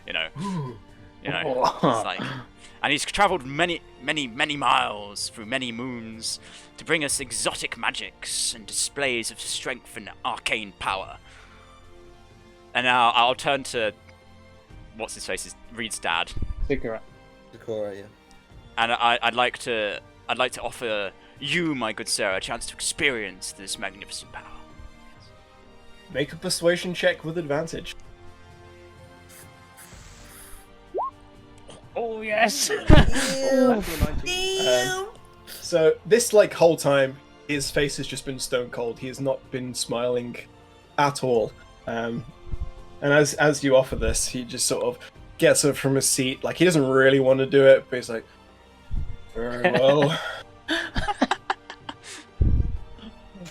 it's like, and he's travelled many miles through many moons to bring us exotic magics and displays of strength and arcane power. And now I'll turn to what's his face, Reed's dad. Sicora. Sicora, yeah. And I'd like to offer you, my good sir, a chance to experience this magnificent power. Make a persuasion check with advantage. Oh yes. So this whole time, his face has just been stone cold. He has not been smiling at all. And as you offer this, he just sort of gets up from his seat. Like, he doesn't really want to do it, but he's like, very well.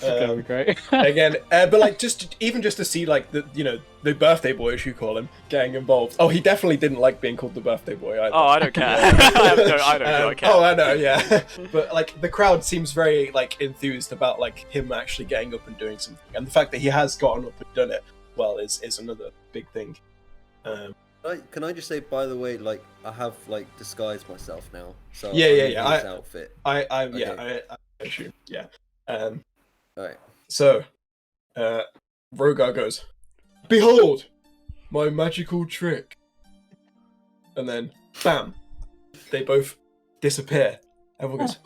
That'd be great. Again, but just to see the birthday boy, as you call him, getting involved. Oh, he definitely didn't like being called the birthday boy either. Oh, I don't care. I don't care. Oh, I know, yeah. But the crowd seems very enthused about him actually getting up and doing something, and the fact that he has gotten up and done it well is another big thing. Can I just say, by the way, I have disguised myself now, so Yeah. This outfit. I assume, yeah. Alright. So, Rogar goes, "Behold, my magical trick," and then, bam, they both disappear. Everyone goes,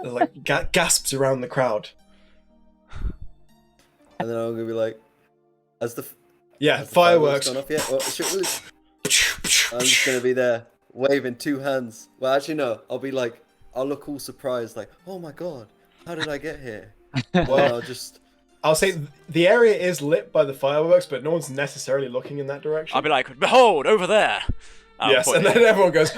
there's gasps around the crowd. And then I'm gonna be like, as the fireworks. gone off yet? I'm just gonna be there waving two hands. Well, actually no. I'll look all surprised, oh my god, how did I get here? Well, I'll say the area is lit by the fireworks, but no one's necessarily looking in that direction. I'll be like, behold, over there. Yes, and then everyone goes,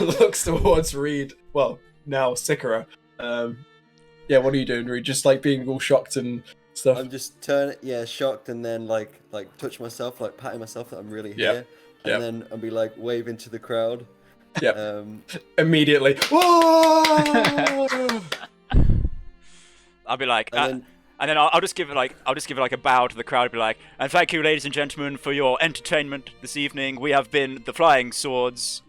looks towards Reed. Well, now Sicora. Yeah, what are you doing, Reed? Just being all shocked and stuff. I'm just shocked, and then touch myself, patting myself that I'm really Yep. here, and then I'll be waving to the crowd. Yeah. Immediately. Whoa! I'll be like, and then I'll just give it a bow to the crowd. And be like, and thank you, ladies and gentlemen, for your entertainment this evening. We have been the Flying Swords,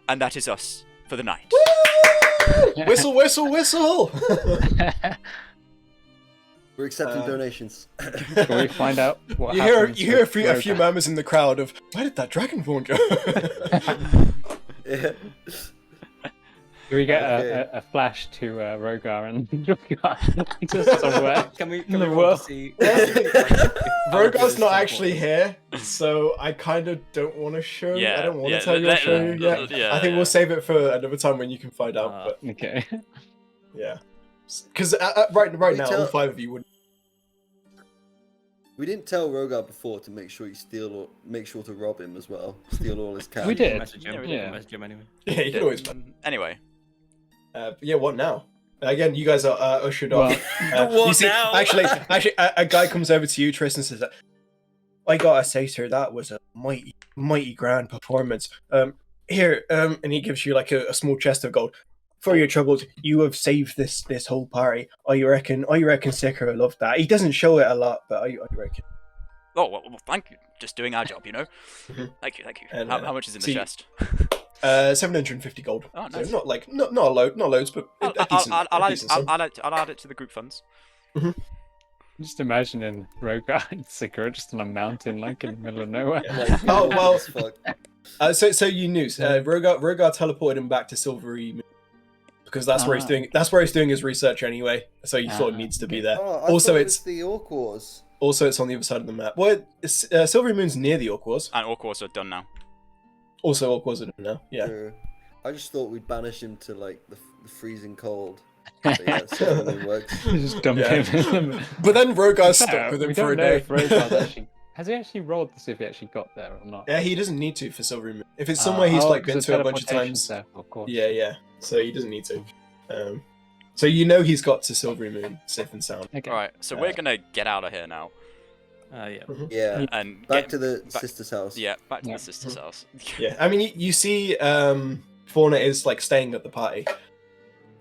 and that is us for the night. Whistle, whistle, whistle! We're accepting donations. Shall we find out what you happens? hear a few murmurs in the crowd of, where did that dragonborn go? Yeah. Do we get a flash to Rogar and just somewhere? Can we the roll world. to see? Rogar's not actually here, so I kind of don't want to show you. I don't want to tell you or show you yet. I think we'll save it for another time when you can find out. But Okay. yeah, because right now, all five of you would. We didn't tell Rogar before to make sure to rob him as well. Steal all his cash. We did. Message him. Yeah, we We did. did message him anyway. Yeah, you can always. Anyway, Yeah, what now? Again, you guys are ushered off. What you see, now? Actually, a guy comes over to you, Tristan, says, "I gotta say, sir, that was a mighty grand performance. Here, and he gives you a small chest of gold. For your troubles, you have saved this whole party. I reckon Sicora loved that. He doesn't show it a lot, but I reckon." oh well, just doing our job, Mhm. Thank you. And, How much is in the see- chest? 750 gold. Oh, So nice. not a load, not loads, but a decent, I'll a add decent sum. I'll add it to the group funds. Just imagining Rogar and Sicora just on a mountain, like in the middle of nowhere. Yeah. Oh, well- as fuck. So you knew Rogar teleported him back to Silvery Moon because that's where he's Ah. doing. That's where he's doing his research anyway. So he sort of needs to be there. Oh, I Also, thought it it's- was the Orc Wars. Also, it's on the other side of the map. Well, Silvery Moon's near the Orc Wars. And Orc Wars are done now. Also, Orc Wars are now. Yeah. I just thought we'd banish him to like the freezing cold. But yeah, Silver Moon works. Just dump Yeah. him in. But then Rogar's stuck Yeah, with we him for don't a know day. if Rogar's actually... Has he actually rolled to see if he actually got there or not? Yeah, he doesn't need to for Silvery Moon. If it's somewhere he's like been to a bunch of times. Of course. Yeah. So he doesn't need to. So you know he's got to Silvery Moon safe and sound. Okay. Alright, so we're gonna get out of here now. Yeah. Yeah. And Back get to the back- sister's house. Yeah, back to Yeah. the sister's house. Yeah, I mean you see, Fauna is like staying at the party,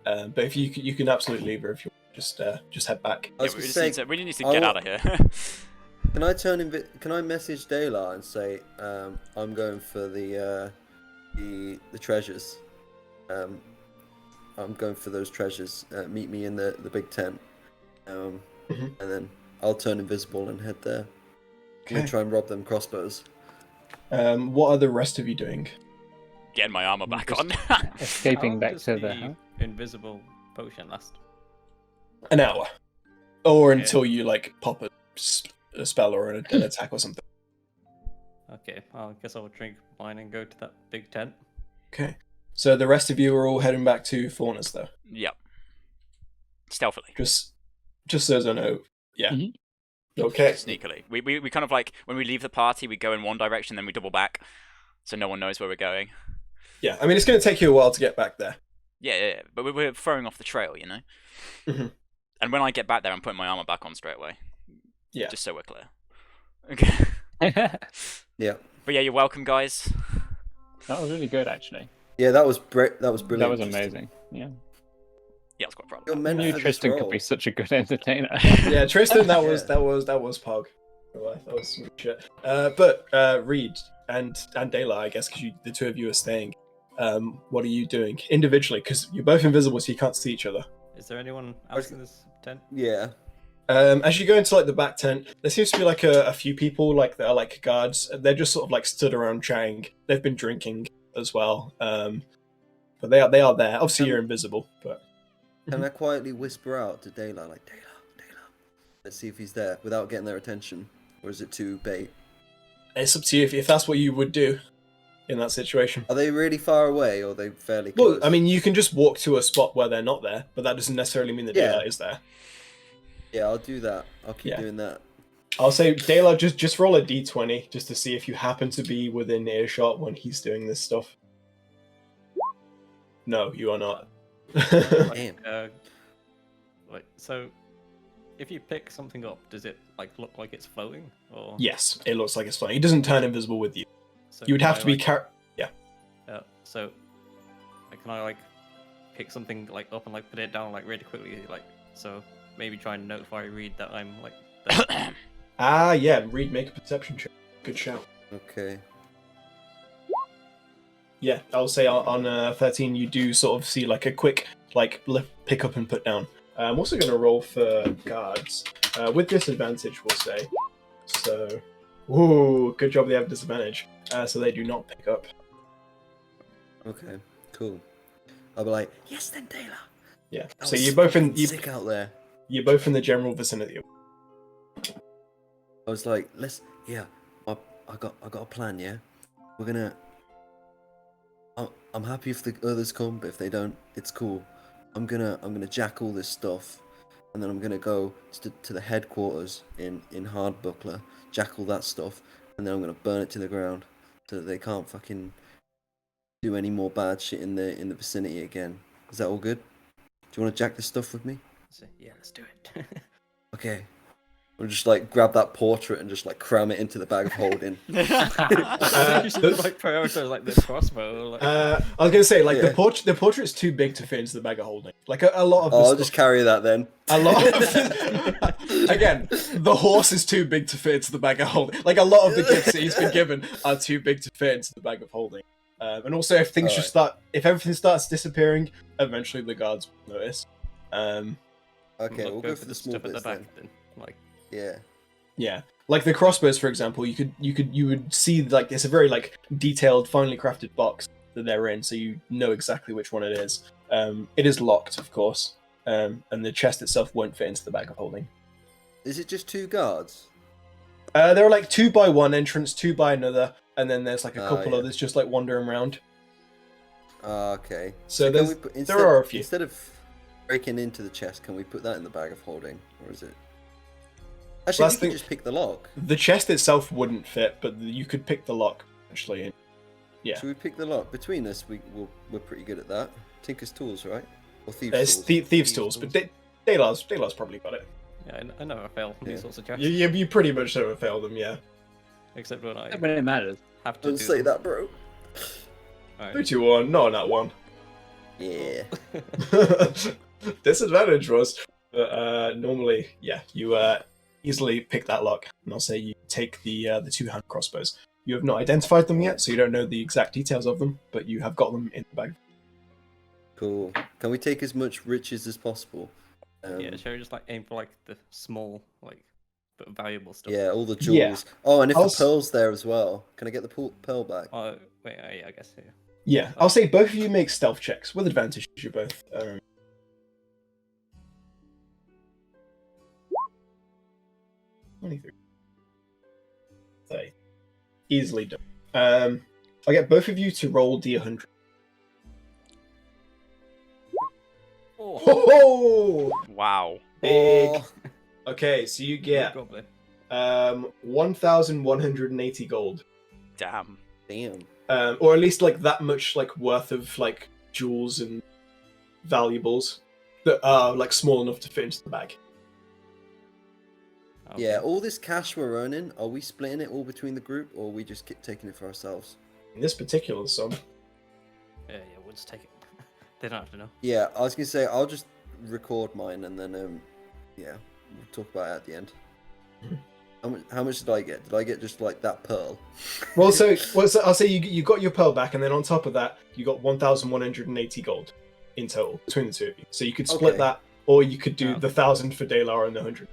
but if you can absolutely leave her if you want. Just head back. I Yeah, was we gonna just say, need to I get wa- out of here. Can I message Dayla and say I'm going for the treasures. I'm going for those treasures. Meet me in the big tent. Mhm. And then I'll turn invisible and head there. I'm gonna Okay. try and rob them crossbows. What are the rest of you doing? Getting my armor back Just- on. Escaping How back does to the... invisible potion last? An hour, or Okay. until you like pop a spell or an attack or something. Okay, I guess I'll drink mine and go to that big tent. Okay. So the rest of you are all heading back to Fauna's though. Yep. Stealthily. Just so as I know. Yeah. Mhm. Okay. Sneakily. We kind of like, when we leave the party, we go in one direction, then we double back. So no one knows where we're going. Yeah. I mean, it's going to take you a while to get back there. Yeah. But we're throwing off the trail, Mhm. And when I get back there, I'm putting my armor back on straight away. Yeah. Just so we're clear. Okay. Yeah. But yeah, you're welcome, guys. That was really good, actually. Yeah, that was brilliant. That was amazing. Yeah. Yeah, I was quite proud of You're that. I meant knew for this Tristan could role. be such a good entertainer. Yeah, Tristan, that was Yeah. Pog. That was some shit. But Reed and Dayla, I guess, because the two of you are staying. What are you doing individually? Because you're both invisible, so you can't see each other. Is there anyone else in this tent? Yeah. As you go into like the back tent, there seems to be like a few people like that are like guards. They're just sort of like stood around chatting. They've been drinking as well. But they are there. Obviously, you're invisible, but Can I quietly whisper out to Dayla, like, Dayla? Let's see if he's there without getting their attention. Or is it too bait? it's up to you if that's what you would do in that situation. Are they really far away or are they fairly Well, close? I mean, you can just walk to a spot where they're not there, but that doesn't necessarily mean that Yeah. Dayla is there. Yeah, I'll do that. I'll keep Yeah. doing that. I'll say, Dayla, just roll a d20 just to see if you happen to be within earshot when he's doing this stuff. No, you are not. Damn. Like, so, if you pick something up, does it like look like it's floating, or Yes, it looks like it's flying. He doesn't turn invisible with you. So You would can have I, to be like, Yeah. So, like, can I like pick something like up and like put it down like really quickly, like so maybe try and notify Reed that I'm like there. Yeah. Reed, make a perception check. Good shout. Okay. Yeah, I'll say on 13 you do sort of see like a quick like pick up and put down. I'm also going to roll for guards with disadvantage, we'll say. So, ooh, good job they have disadvantage. So they do not pick up. Okay. Cool. I'll be like, yes then, Dayla. Yeah. That So was you're both in fucking sick out there. you're both in the general vicinity. I was like, I got a plan, yeah? We're gonna... I'm happy if the others come, but if they don't, it's cool. I'm gonna jack all this stuff, and then I'm gonna go to the headquarters in Hardbuckler, jack all that stuff, and then I'm gonna burn it to the ground, so that they can't fucking do any more bad shit in the vicinity again. Is that all good? Do you want to jack this stuff with me? So, yeah, let's do it. Okay. We'll just like grab that portrait and just like cram it into the bag of holding. You should like prioritize like the crossbow. Like... I was going to say like Yeah. the portrait's too big to fit into the bag of holding. Like a lot of the I'll stuff- just carry that then. a lot of Again, the horse is too big to fit into the bag of holding. Like a lot of the gifts that he's been given are too big to fit into the bag of holding. And also, if things if everything starts disappearing, eventually the guards will notice. Okay, we'll go for the small stuff at the bits back then. then. Like, Yeah, like the crossbows, for example, you would see like it's a very like detailed, finely crafted box that they're in, so you know exactly which one it is. It is locked, of course, and the chest itself won't fit into the bag of holding. Is it just 2 guards? There are like 2 by one entrance, 2 by another, and then there's like a couple yeah. others just like wandering around. Okay. So can there's, we put, there are a few. Instead of breaking into the chest, can we put that in the bag of holding, or is it? Actually, Last we can thing- just pick the lock. The chest itself wouldn't fit, but you could pick the lock actually. Yeah, Should we pick the lock? Between us, we're pretty good at that. Tinker's tools, right? Or thieves' it's tools. thieves' tools, but Daylar's probably got it. yeah, I never fail Yeah. these sorts of chests. You pretty much never failed them, yeah. Except when I When it matters. have to Don't do say them. that, bro. 3, 2, 1, not on that one. Yeah. Disadvantage was, but normally, yeah, you easily pick that lock, and I'll say you take the 2-hand crossbows. You have not identified them yet, so you don't know the exact details of them, but you have got them in the bag. Cool. Can we take as much riches as possible? Yeah, shall we just like aim for like the small, like, but valuable stuff? Yeah, all the jewels. Yeah. Oh, and if I'll the s- pearl's there as well, can I get the pearl back? Wait, yeah, I guess yeah. Yeah, I'll say both of you make stealth checks with advantage. You both. 23. 30. Easily done. I'll get both of you to roll D100. Oh, Ho ho! Wow. Big. Oh, Okay, so you get goblin. 1,180 gold. Damn. damn. Or at least like that much like worth of like jewels and valuables that are like small enough to fit into the bag. Okay. Yeah, all this cash we're earning, are we splitting it all between the group, or are we just taking it for ourselves? In this particular sum, Yeah, we'll just take it. They don't have to know. Yeah, I was gonna say I'll just record mine and then yeah, we'll talk about it at the end. How much did I get? Did I get just like that pearl? so I'll say you got your pearl back, and then on top of that, you got 1,180 gold in total between the two of you. So you could split Okay. that, or you could do Yeah. the 1,000 for Dalar and the 100.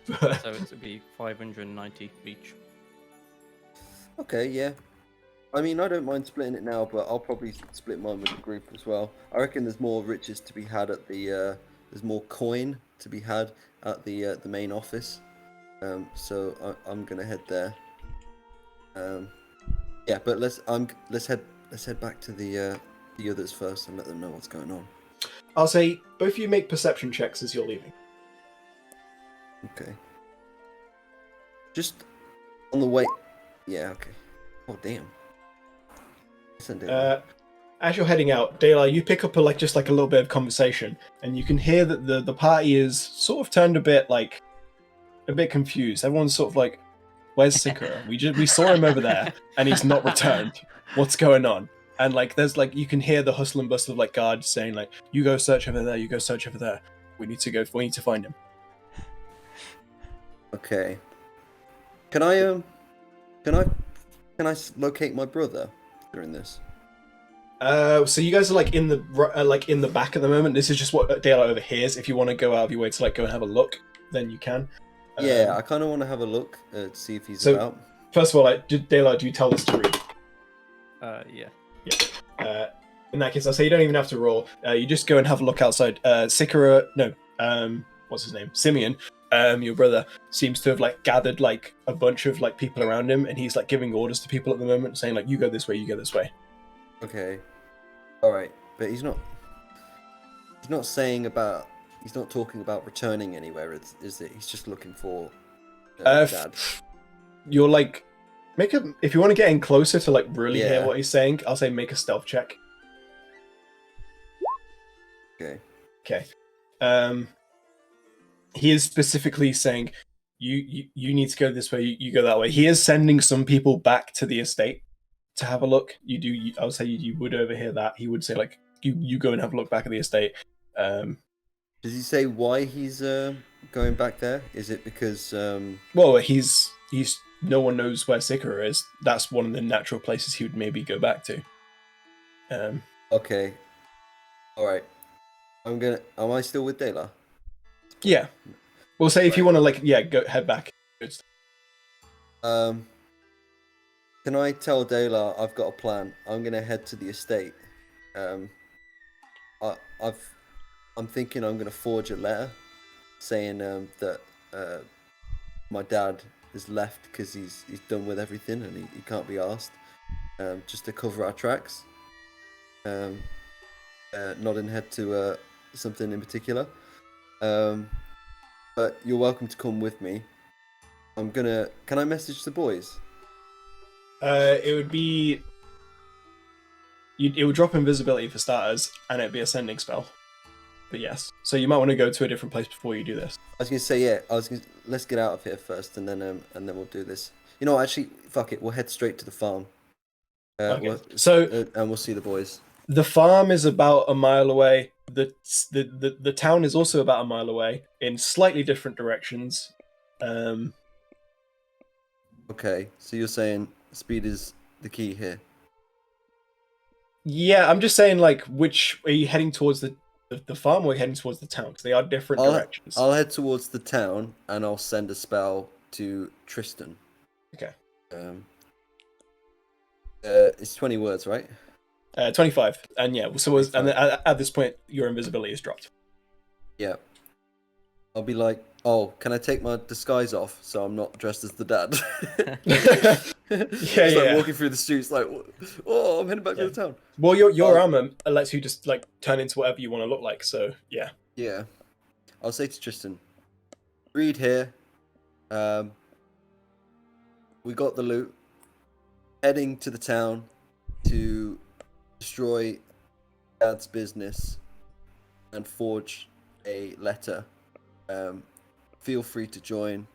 But- So it would be 590 each. Okay, yeah. I mean, I don't mind splitting it now, but I'll probably split mine with the group as well. I reckon there's more riches to be had at the. There's more coin to be had at the main office. So I'm gonna head there. Yeah, but let's head back to the others first and let them know what's going on. I'll say both of you make perception checks as you're leaving. Okay. Just on the way. Yeah. Okay. Oh damn. Send it. As you're heading out, Daylar, you pick up a little bit of conversation, and you can hear that the party is sort of turned a bit confused. Everyone's sort of like, "Where's Sicora? We saw him over there, and he's not returned. What's going on?" And like, there's like you can hear the hustle and bustle of like guards saying like, "You go search over there. You go search over there. We need to find him." Okay. Can I locate my brother during this? So you guys are like in the back at the moment. This is just what Daylight overhears. If you want to go out of your way to like go and have a look, then you can. Yeah, I kind of want to have a look to see if he's so- about. First of all, Daylight, do you tell this to read? Yeah. In that case, I'll say you don't even have to roll. You just go and have a look outside. Sicora, no, what's his name? Simeon, your brother, seems to have like gathered like a bunch of like people around him, and he's like giving orders to people at the moment, saying like, "You go this way, you go this way." Okay. All right, but he's not saying about. He's not talking about returning anywhere, is it? He's just looking for Dad. You're like, if you want to get in closer to like really hear Yeah. what he's saying, I'll say make a stealth check. Okay. Okay. He is specifically saying, you need to go this way, you go that way. He is sending some people back to the estate to have a look. I would say you would overhear that. He would say like, you go and have a look back at the estate. Does he say why he's going back there? Is it because Well, he's no one knows where Sicora is. That's one of the natural places he would maybe go back to. Okay. Alright. Am I still with Dela? Yeah. We'll say if you want to go head back. Can I tell Dela I've got a plan? I'm gonna head to the estate. I'm thinking I'm gonna forge a letter saying that my dad has left because he's done with everything and he can't be asked. Just to cover our tracks. Nodding head to something in particular. But you're welcome to come with me. Can I message the boys? It would be. It would drop invisibility for starters, and it'd be a sending spell. But yes, so you might want to go to a different place before you do this. I was gonna say yeah. Let's get out of here first, and then we'll do this. You know, actually, fuck it. We'll head straight to the farm. Okay. And we'll see the boys. The farm is about a mile away. The town is also about a mile away in slightly different directions. Okay, so you're saying speed is the key here. Yeah, I'm just saying, which are you heading towards the farm or are you heading towards the town? Because they are different directions. I'll head towards the town and I'll send a spell to Tristan. Okay. It's 20 words, right? 25, and yeah. So at this point, your invisibility is dropped. Yeah. I'll be like, oh, can I take my disguise off so I'm not dressed as the dad? Yeah. Walking through the streets, oh, I'm heading back to the town. Well, your armor lets you just turn into whatever you want to look like. So yeah. Yeah. I'll say to Tristan, Reed here. We got the loot. Heading to the town to destroy Dad's business and forge a letter. Feel free to join.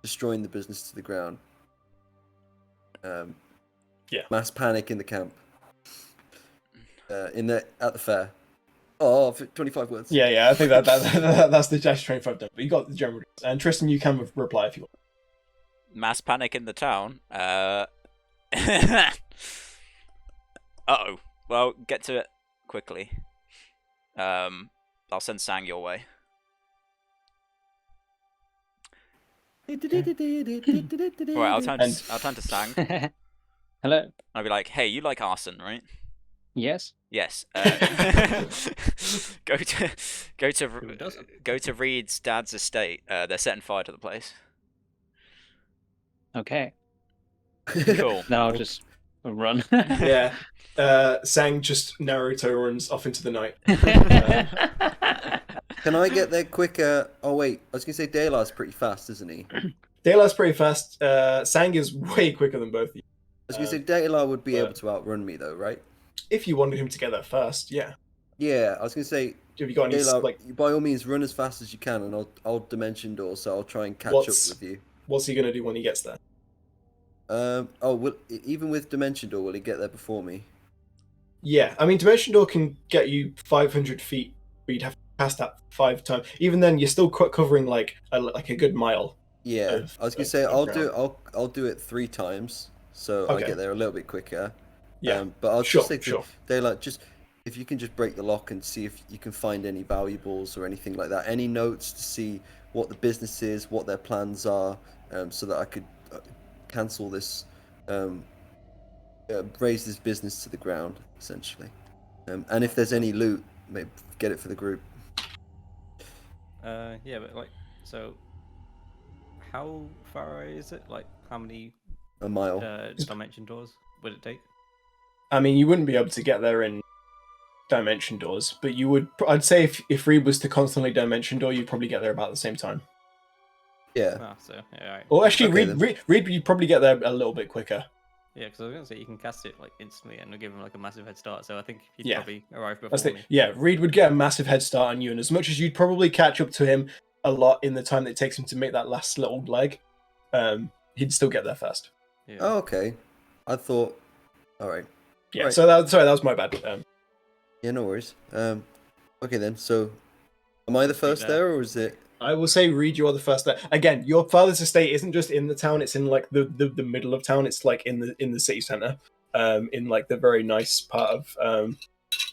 Destroying the business to the ground. Mass panic in the camp. At the fair. Oh, 25 words. Yeah. I think that's the dash 25 done. But you got the general. And Tristan, you can reply if you want. Mass panic in the town. Uh-oh. Well, get to it quickly. I'll send Sang your way. Right, I'll turn to Sang. Hello. I'll be like, hey, you like arson, right? Yes. Yes. Go to Reed's dad's estate. They're setting fire to the place. Okay. Cool. Now I'll just run. Yeah. Sang just Naruto runs off into the night. Can I get there quicker? Oh wait, I was gonna say Daylar's pretty fast, isn't he? Daylar's pretty fast. Sang is way quicker than both of you. I was gonna say Daylar would be able to outrun me though, right? If you wanted him to get there first, yeah. Yeah, I was gonna say Have you got any Daylar, by all means run as fast as you can, and I'll dimension door, so I'll try and catch up with you. What's he gonna do when he gets there? Even with dimension door, will he get there before me? Yeah, I mean, Dimension Door can get you 500 feet, but you'd have to pass that 5 times. Even then, you're still covering a good mile. Yeah, I was gonna say I'll do it 3 times, so I get there a little bit quicker. Yeah, but I'll just say to sure. Daylight, just if you can just break the lock and see if you can find any valuables or anything like that, any notes to see what the business is, what their plans are, so that I could cancel this. Raise this business to the ground, essentially. And if there's any loot, maybe get it for the group. Yeah, but so how far away is it? How many a mile dimension doors would it take? I mean, you wouldn't be able to get there in dimension doors, but you would. I'd say if Reed was to constantly dimension door, you'd probably get there about the same time. Yeah. Alright. Or actually, Reed, you'd probably get there a little bit quicker. Yeah, because I was gonna say you can cast it instantly and give him a massive head start. So I think he'd probably arrive before me. Yeah, Reed would get a massive head start on you, and as much as you'd probably catch up to him a lot in the time that it takes him to make that last little leg, he'd still get there first. Yeah. Oh, okay. I thought. All right. Yeah. Right. So that was my bad. Yeah, no worries. Okay then. So, Am I the first there, or is it? I will say, Reed, you're the first there. Again, your father's estate isn't just in the town; it's in like the middle of town. It's like in the city center, in like the very nice part of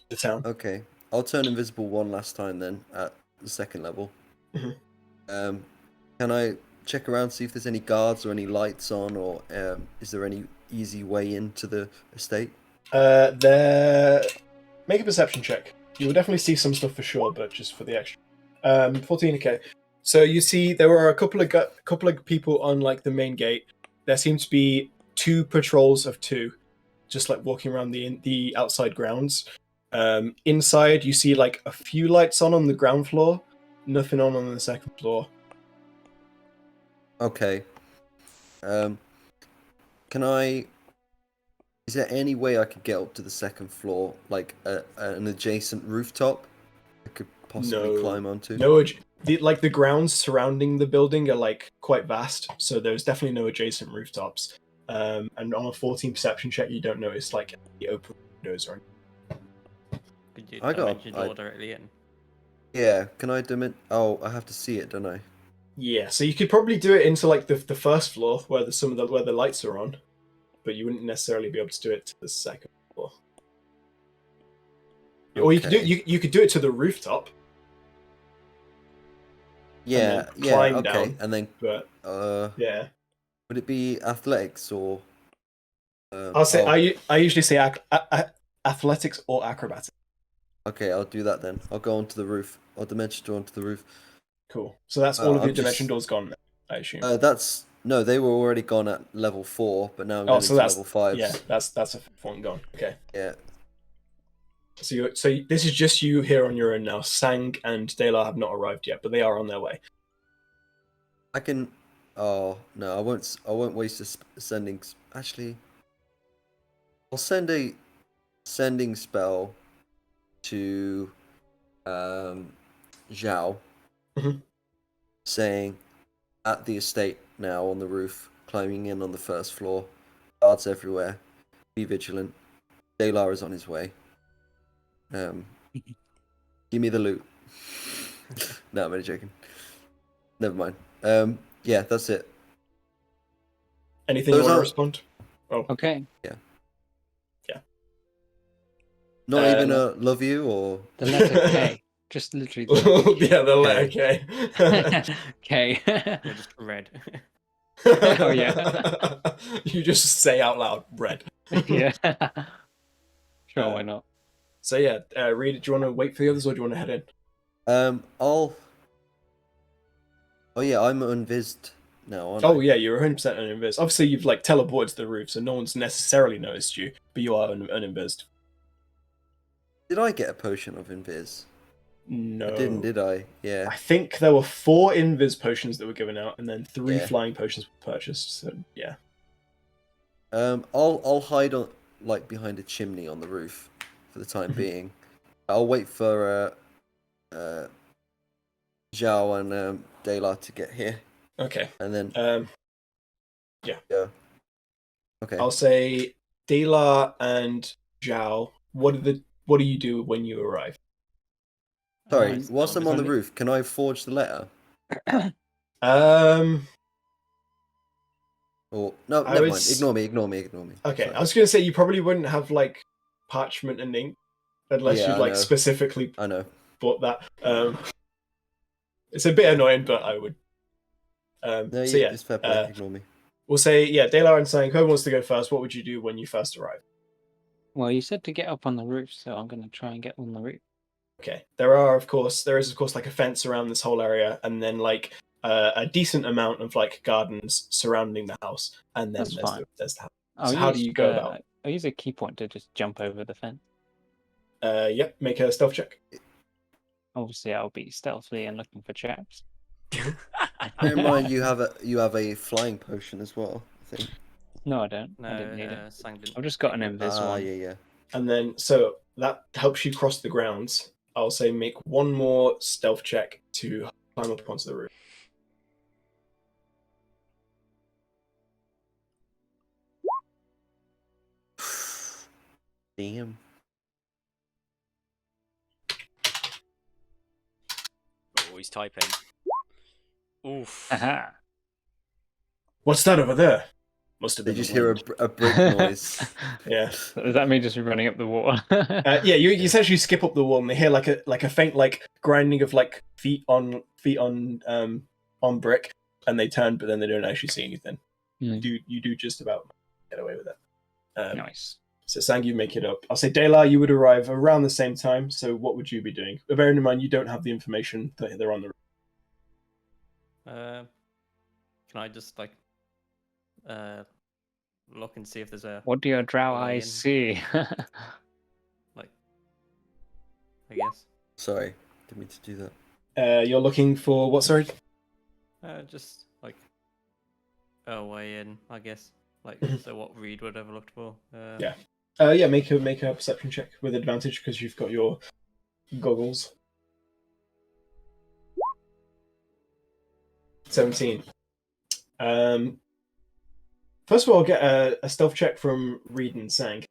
the town. Okay, I'll turn invisible one last time then at the second level. Mhm. Can I check around, see if there's any guards or any lights on, or is there any easy way into the estate? There. Make a perception check. You will definitely see some stuff for sure, but just for the extra. 14. Okay. So you see there were a couple of people on like the main gate. There seems to be 2 patrols of 2, just like walking around the outside grounds. Inside you see like a few lights on the ground floor, nothing on the second floor. Okay. Can I? Is there any way I could get up to the second floor, like an adjacent rooftop? I could possibly No. climb onto. No, the grounds surrounding the building are like quite vast, so there's definitely no adjacent rooftops. And on a 14 perception check, you don't notice like any open windows or anything. Could you I got- dimension door directly in? Yeah. Can I Oh, I have to see it, don't I? Yeah, so you could probably do it into like the first floor where where the lights are on, but you wouldn't necessarily be able to do it to the second floor. Or you could you could do it to the rooftop. Yeah. then Yeah. climb Okay. down. And then But yeah, would it be athletics or? I'll say oh, I usually say athletics or acrobatics. Okay, I'll do that then. I'll go onto the roof. I'll dimension door onto the roof. Cool. So that's all of I'm your dimension just- doors gone, I assume. That's no, they were already gone at level 4, but now I'm Oh, going so into that's level 5. yeah, that's a one gone. Okay. Yeah. So this is just you here on your own now. Sang and Dalar have not arrived yet, but they are on their way. I can. Oh no, I won't. I won't waste a sending. Actually, I'll send a sending spell to Zhao, Mhm. saying, "At the estate now on the roof, climbing in on the first floor, guards everywhere. Be vigilant. Dalar is on his way. Give me the loot." No, I'm only joking. Never mind. Yeah, that's it. Anything Those you want to are- respond? Okay. Not Uh, even a love you or. The letter K. Just literally the letter Yeah, the letter K. K. Or just red. Oh, yeah. You just say out loud, red. Yeah. Sure, why not? So yeah, Reed, do you want to wait for the others or do you want to head in? I'll. Oh yeah, I'm unvised now, aren't I? Oh yeah, you're 100% uninvised. Obviously, you've like teleported to the roof, so no one's necessarily noticed you, but you are uninvised. Did I get a potion of invis? No, I didn't, did I? Yeah. I think there were 4 invis potions that were given out, and then 3 Yeah. flying potions were purchased. So yeah. I'll hide on like behind a chimney on the roof for the time being. I'll wait for Zhao and Dayla to get here, Okay. and then Yeah. Okay. I'll say Dela and Zhao. What do you do when you arrive? Sorry, Nice. whilst I'm on the Only- roof, can I forge the letter? Or no, I never would mind. Ignore me. Okay, Sorry. I was gonna say you probably wouldn't have like parchment and ink unless Yeah, you'd I like know. specifically I know. bought that. It's a bit annoying, but I would. No, So yeah, it's fair play. Ignore me. we'll say yeah. Dela and saying, who wants to go first? What would you do when you first arrive? Well, you said to get up on the roof, so I'm going to try and get on the roof. Okay, there is of course like a fence around this whole area, and then like a decent amount of like gardens surrounding the house, and then That's fine. there's the house. I'll how do use, you go about? I'll use a key point to just jump over the fence. Yep, make a stealth check. Obviously, I'll be stealthily and looking for traps. Bear in mind, you have a flying potion as well. I think. No, I don't. No, I didn't need it. Sang didn't. I've just got an invis one. Yeah. And then, so that helps you cross the grounds. I'll say make one more stealth check to climb up onto the roof. Damn. he's typing. Oof. Aha. What's that over there? Must have They been. just the hear wind. a brick noise. Yeah. Does that mean just running up the wall? Yeah, you essentially skip up the wall and they hear like a faint like grinding of like feet on brick, and they turn, but then they don't actually see anything. You do just about get away with it. Nice. So Sang, you make it up. I'll say Dayla, you would arrive around the same time. So what would you be doing? But bearing in mind you don't have the information that they're on the. Can I just like look and see if there's a What do your drow way eyes in? see? Like, I guess. Sorry, didn't mean to do that. You're looking for what? Sorry. Just like a way in, I guess. Like, so what Reed would have looked for. Yeah. Yeah. Make a perception check with advantage because you've got your goggles. 17. First of all, I'll get a stealth check from Reed and Sang.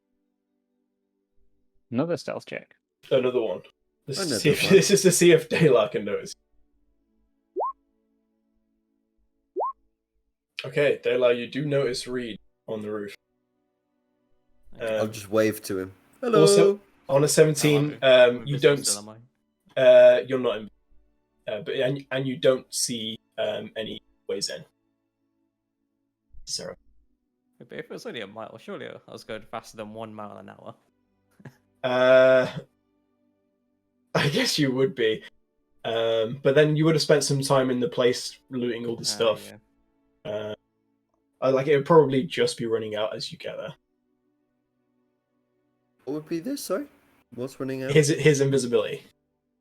Another stealth check. Another one. This is Another one. this is to see if Dayla can notice. Okay, Dayla, you do notice Reed on the roof. I'll just wave to him. Hello. Also, on a 17, you Invisible don't. still, am I? You're not, but and you don't see any ways in. Sarah. But if it was only a mile, surely I was going faster than 1 mile an hour. I guess you would be, but then you would have spent some time in the place looting all the stuff. Yeah. Like it would probably just be running out as you get there. What would be this? Sorry, what's running out? His invisibility.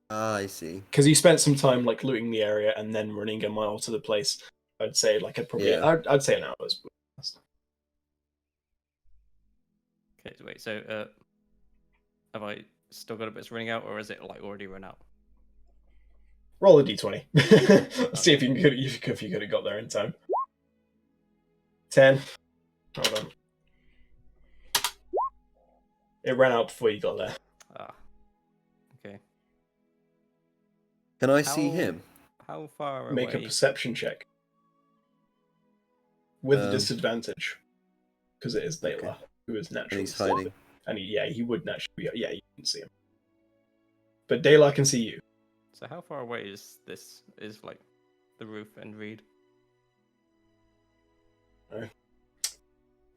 Ah, I see. Because you spent some time like looting the area and then running a mile to the place. I'd say like Yeah. I'd say an hour. Okay, so wait, so have I still got a bit running out, or is it like already run out? Roll a d20. See if you could have got there in time. 10. Hold on. It ran out before you got there. Ah. Okay. Can I see How- him? How far away? Make a perception check. With Um, disadvantage. Because it is Dayla, who is And naturally he's hiding. And he would naturally be. Yeah, you can see him. But Dayla can see you. So how far away is this? Is like the roof and Reed?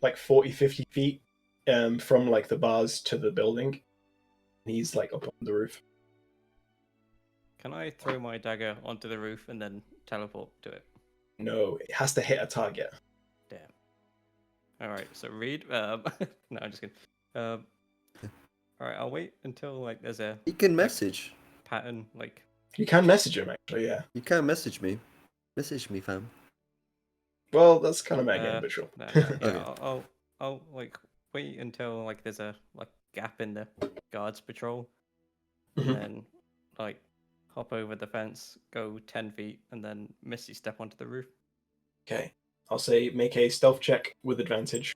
Like 40, 50 feet from like the bars to the building. He's like up on the roof. Can I throw my dagger onto the roof and then teleport to it? No, it has to hit a target. Damn. All right, so Reed. No, I'm just kidding. All right, I'll wait until like there's a He can message. pattern. Like, You can message him actually, yeah. You can message me. Message me, fam. Well, that's kind of mega, but sure. no, Okay. I'll like wait until like there's a like gap in the guards patrol, Mhm. and then like hop over the fence, go 10 feet, and then Misty step onto the roof. Okay. I'll say make a stealth check with advantage.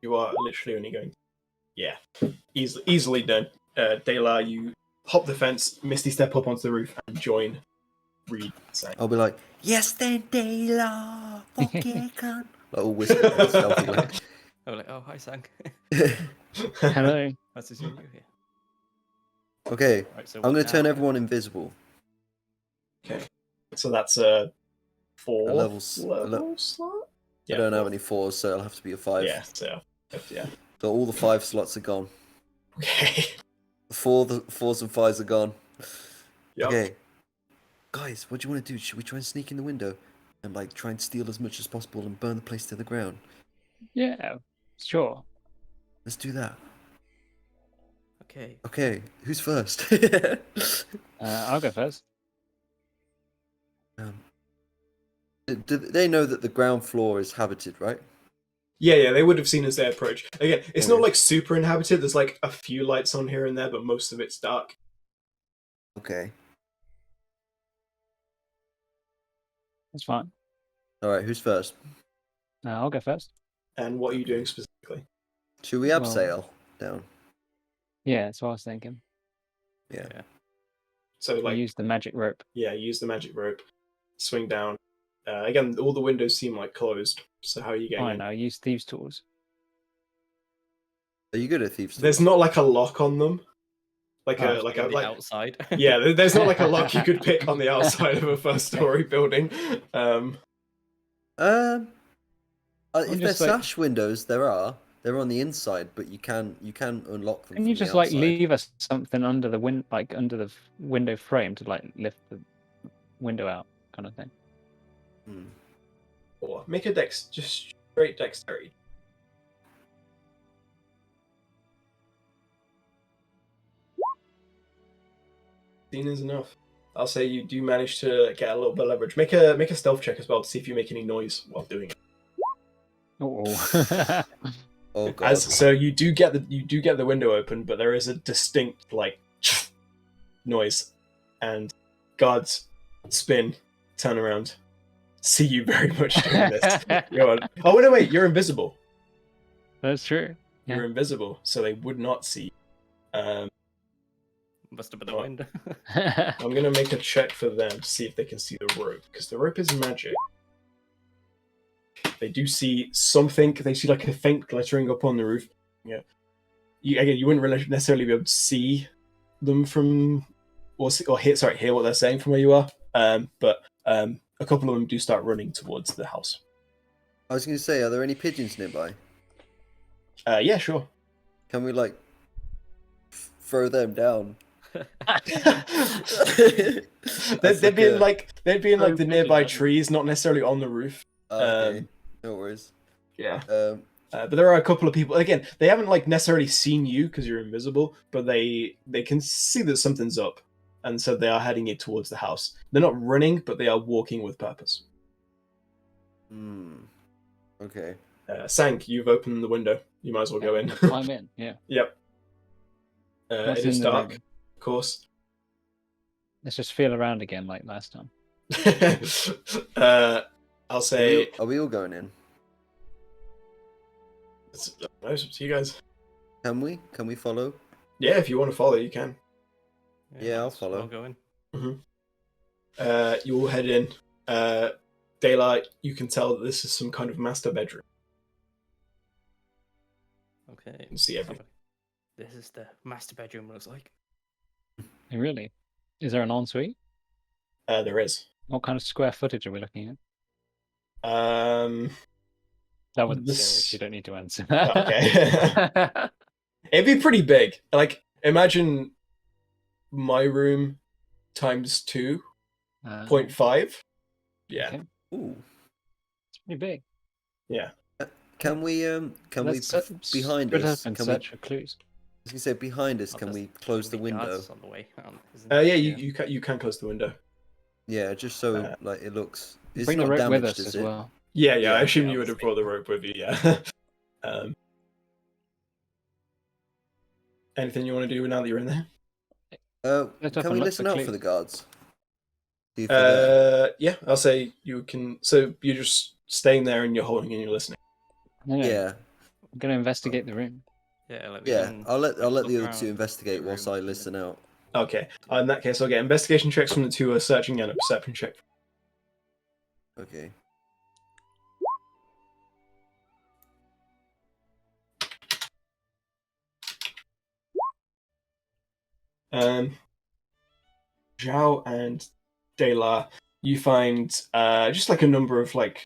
You are literally only going. Yeah. Easily done. Dayla, you hop the fence, Misty step up onto the roof, and join Reed. Saying. I'll be like, yes then, Dayla. Fuck yeah, cunt. Like all whisper and stealthy like. I'm like, oh hi Sang. Hello. Nice to see you here. Okay, Right, so I'm what gonna turn now? everyone invisible. Okay. So that's a 4 A level slot? Yeah, I don't have four. any 4s, so it'll have to be a 5. Yeah, so yeah. So all the 5 slots are gone. Okay. The 4s and 5s are gone. Yep. Okay. Guys, what do you want to do? Should we try and sneak in the window and like try and steal as much as possible and burn the place to the ground? Yeah, sure. Let's do that. Okay. Okay, who's first? I'll go first. Do they know that the ground floor is habited, right? Yeah, they would have seen as they approach. Again, it's not Okay. like super inhabited. There's like a few lights on here and there, but most of it's dark. Okay. That's fine. Alright, who's first? I'll go first. And what are you doing specifically? Should we abseil down? Yeah, that's what I was thinking. Yeah. Yeah. So like, use the magic rope. yeah, use the magic rope, swing down. Again, all the windows seem like closed. So how are you getting I in? know. Use thieves' tools. Are you good at thieves? There's not like a lock on them. Like Oh, On the outside. yeah, there's not like a lock you could pick on the outside of a first-story building. If there's just like- sash windows, there are. They're on the inside, but you can unlock them. Can you from the just like outside. leave us something under the under the window frame to like lift the window out, kind of thing? Hmm. Or make a just straight dexterity. Is enough. I'll say you do manage to get a little bit of leverage. Make a stealth check as well to see if you make any noise while doing it. Oh. Oh god. So you do get the window open, but there is a distinct like noise, and guards spin, turn around, see you very much doing this. Go on. Oh wait, you're invisible. That's true. You're Yeah. invisible, so they would not see. Must have been the wind. I'm gonna make a check for them to see if they can see the rope, because the rope is magic. They do see something. They see like a faint glittering up on the roof. Yeah. You wouldn't really necessarily be able to see them from, or hear what they're saying from where you are. But a couple of them do start running towards the house. I was going to say, are there any pigeons nearby? Yeah, sure. Can we like throw them down? They'd be in like the nearby trees, not necessarily on the roof. Okay, no worries. Yeah. Um, But there are a couple of people. Again, they haven't like necessarily seen you because you're invisible, but they can see that something's up, and so they are heading it towards the house. They're not running, but they are walking with purpose. Okay. Sank, you've opened the window. You might as well go in. I'm in. Yeah. Yep. What's It is in the dark, room? of course. Let's just feel around again like last time. I'll say Are we all going in? it's up to you guys. Can we? Can we follow? Yeah, if you want to follow, you can. Yeah, I'll that's where follow. I'll go in. You all head in. Daylight, you can tell that this is some kind of master bedroom. Okay. You can see everything. This is the master bedroom. Looks like. Really? Is there an ensuite? There is. What kind of square footage are we looking at? That wasn't This- serious. You don't need to answer. Okay. It'd be pretty big. Like, imagine my room times 2.5. Yeah. Okay. Ooh. It's pretty big. Yeah. Can we Let's behind split us? up and Can we? search for clues. As you say, behind us, Oh, can there's- we close the there'll be window? guards on the way, isn't Yeah, there? you can close the window. Yeah, just so Uh, like it looks. It's Bring the not rope damaged, with us is as it? well. Yeah, I Yeah, assume you would have obviously. brought the rope with you, yeah. Anything you want to do now that you're in there? Let up Can and we look listen for out for clues. the guards? See if they're there. Yeah, I'll say you can. So you're just staying there and you're holding and you're listening. No, Yeah, I'm going to investigate the room. Yeah, like we yeah. can I'll let look the other around two investigate the whilst room. I listen out. Okay. In that case, I'll get investigation checks from the two who are searching and a perception check. Okay. Zhao and De La, you find just like a number of like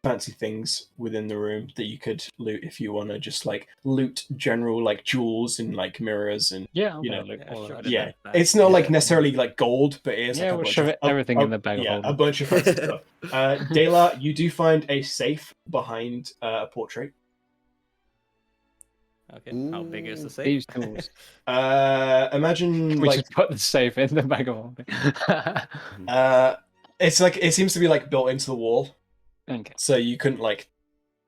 fancy things within the room that you could loot if you want to just like loot general like jewels and like mirrors and Yeah, I'm You going know, to look yeah, all sure, of it that. yeah. is. Bad. It's not like Yeah. necessarily like gold, but it is Yeah, like a we'll bunch shove of everything in the bag of yeah, holding. a bunch of fancy stuff. De La, you do find a safe behind a portrait. Okay, how big is the safe? Thieves' tools. Imagine We like just put the safe in the bag of holding. it's like it seems to be like built into the wall, Okay. so you couldn't like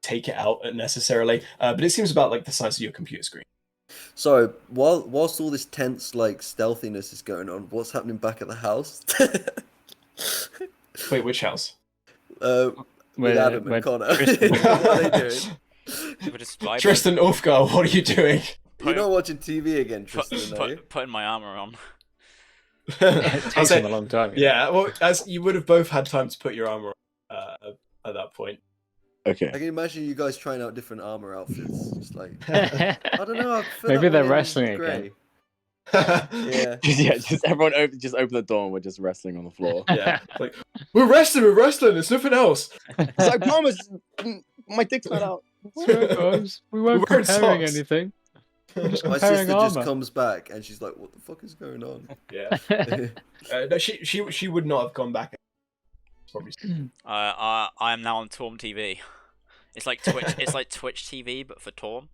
take it out necessarily. But it seems about like the size of your computer screen. So whilst all this tense like stealthiness is going on, what's happening back at the house? Wait, which house? With We're- Adam we're and Connor. Tristan. What are they doing? We're just vibing. Tristan Ulfgar, what are you doing? You're not watching TV again, Tristan, are you? Putting my armor on. It I'll takes say, him a long time. yeah, well, as you would have both had time to put your armor on at that point. Okay. I can imagine you guys trying out different armor outfits. Just like Yeah. I don't know. I prefer Maybe that they're one in wrestling again. grey. Yeah. Yeah, just everyone just open the door and we're just wrestling on the floor. Yeah, like we're wrestling. There's nothing else. So I promise, my dick's not out. Sure, guys. We weren't Wearing comparing socks. anything. We're just My comparing sister just armor. comes back and she's like, "What the fuck is going on?" Yeah, no, she would not have gone back. Probably. I am now on Torm TV. It's like Twitch. It's like Twitch TV, but for Torm.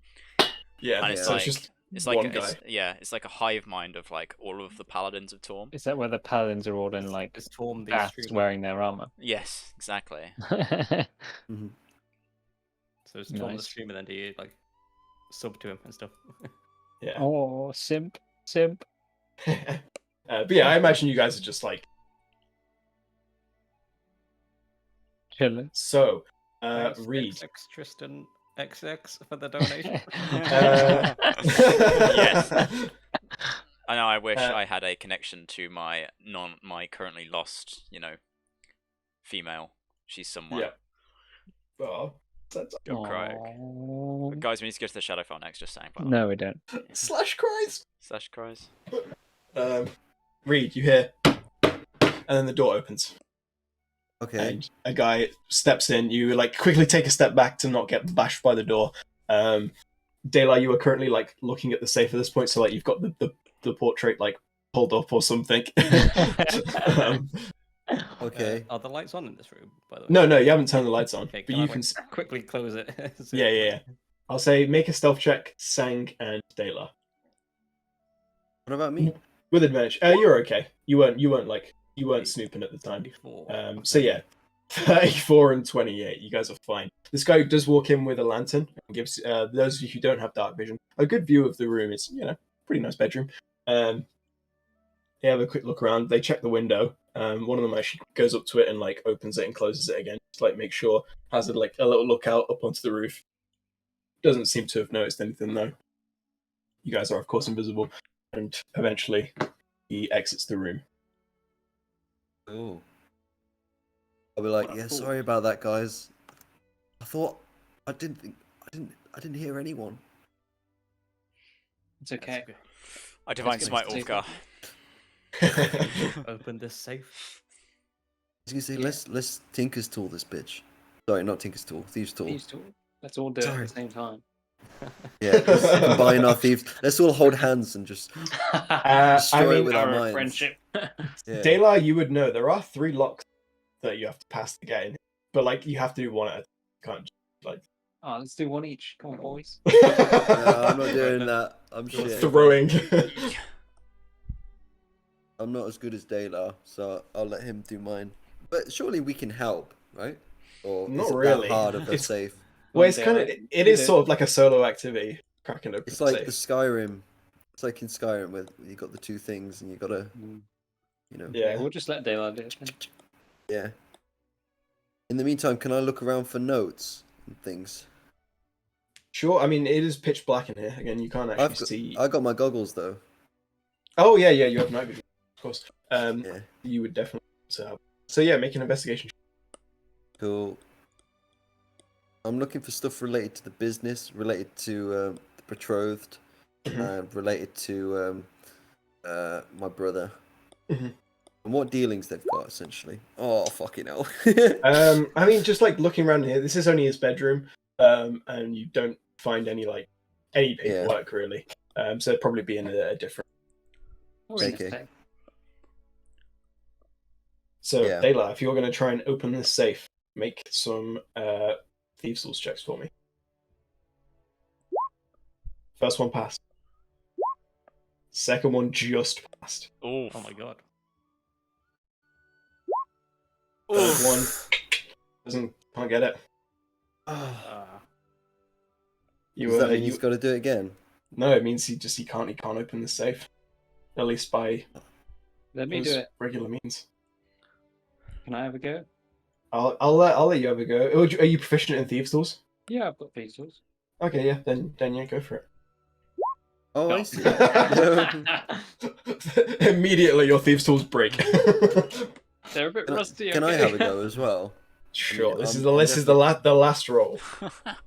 Yeah, And it's so like it's just one guy. it's like a hive mind of like all of the paladins of Torm. Is that where the paladins are all in like Just Torm the bats streamer. wearing their armor? Yes, exactly. Mm-hmm. So it's Torm the Nice. streamer, then do you like sub to him and stuff? Yeah. Oh, simp. But yeah, I imagine you guys are just like Chilling. so. Thanks, Reed. XX Tristan XX for the donation. Yes. I know. I wish I had a connection to my currently lost, female. She's someone. Yeah. Oh, that's Go Craig. Aw. Guys, we need to go to the Shadowfell next. Just saying. by the way. No, we don't. slash cries. Slash cries. Reed, you hear, and then the door opens, Okay. and a guy steps in. You like quickly take a step back to not get bashed by the door. Daylight, you are currently like looking at the safe at this point, so like you've got the portrait like pulled up or something. Okay. Are the lights on in this room, by the way? No, you haven't turned the lights on, Okay, but can you I, can. like, quickly close it. So- Yeah. I'll say make a stealth check, Sang and Dayla What about me? with advantage. You're okay. You weren't snooping at the time. 24. So yeah, 34 and 28. You guys are fine. This guy does walk in with a lantern and gives those of you who don't have dark vision a good view of the room. It's pretty nice bedroom. They have a quick look around. They check the window. One of them actually goes up to it and like opens it and closes it again, just like make sure. Has a little look out up onto the roof. Doesn't seem to have noticed anything though. You guys are of course invisible, and eventually he exits the room. Oh. I'll be like, yeah, sorry about that, guys. I thought I didn't hear anyone. It's okay. I divine Let's smite go. Ulfgar. Open this safe. I was gonna say, let's Tinker's tool this bitch. Sorry, not Tinker's tool, Thieves tool. Let's all do it Sorry. at the same time. Yeah, let's combine our thieves. Let's all hold hands and just I destroy it mean, with our Power of minds. friendship. Yeah. Dayla, you would know there are 3 locks that you have to pass to get in, but like you have to do one at a time. Can't just, like Oh, let's do one each. Come on, boys. No, I'm not doing that. I'm shit. throwing. I'm not as good as Dayla, so I'll let him do mine. But surely we can help, right? Or Not is it really. that hard of a It's- safe? Well, it's One kind of day, it you is do. sort of like a solo activity, cracking open. It's the like safe. the Skyrim. It's like in Skyrim where you got the 2 things and you gotta, Yeah. We'll just let Daylight do it. then. yeah. In the meantime, can I look around for notes and things? Sure. I mean, it is pitch black in here. Again, you can't actually I've got, see. I got my goggles though. Oh yeah, you have night vision, of course. Yeah. You would definitely. So yeah, make an investigation. Cool. I'm looking for stuff related to the business, related to the betrothed, related to my brother, Mhm. and what dealings they've got essentially. Oh fucking hell! I mean, just like looking around here, this is only his bedroom, and you don't find any paperwork really. So it'd probably be in a different. Or in Okay. a sec. So Yeah. Dayla, if you're going to try and open this safe, make some thieves' tools checks for me. First one passed. Second one just passed. Oof. Oh my god. Third one can't get it. You Does that mean you he's got to do it again? no, it means he can't open the safe. At least by Let me do those it. regular means. Can I have a go? I'll let you have a go. Are you proficient in thieves' tools? Yeah, I've got pistols. Okay, yeah, then yeah, go for it. Oh, I Go. see. Immediately, your thieves' tools break. They're a bit rusty. Can I okay. have a go as well? Sure. This is I'm the last roll.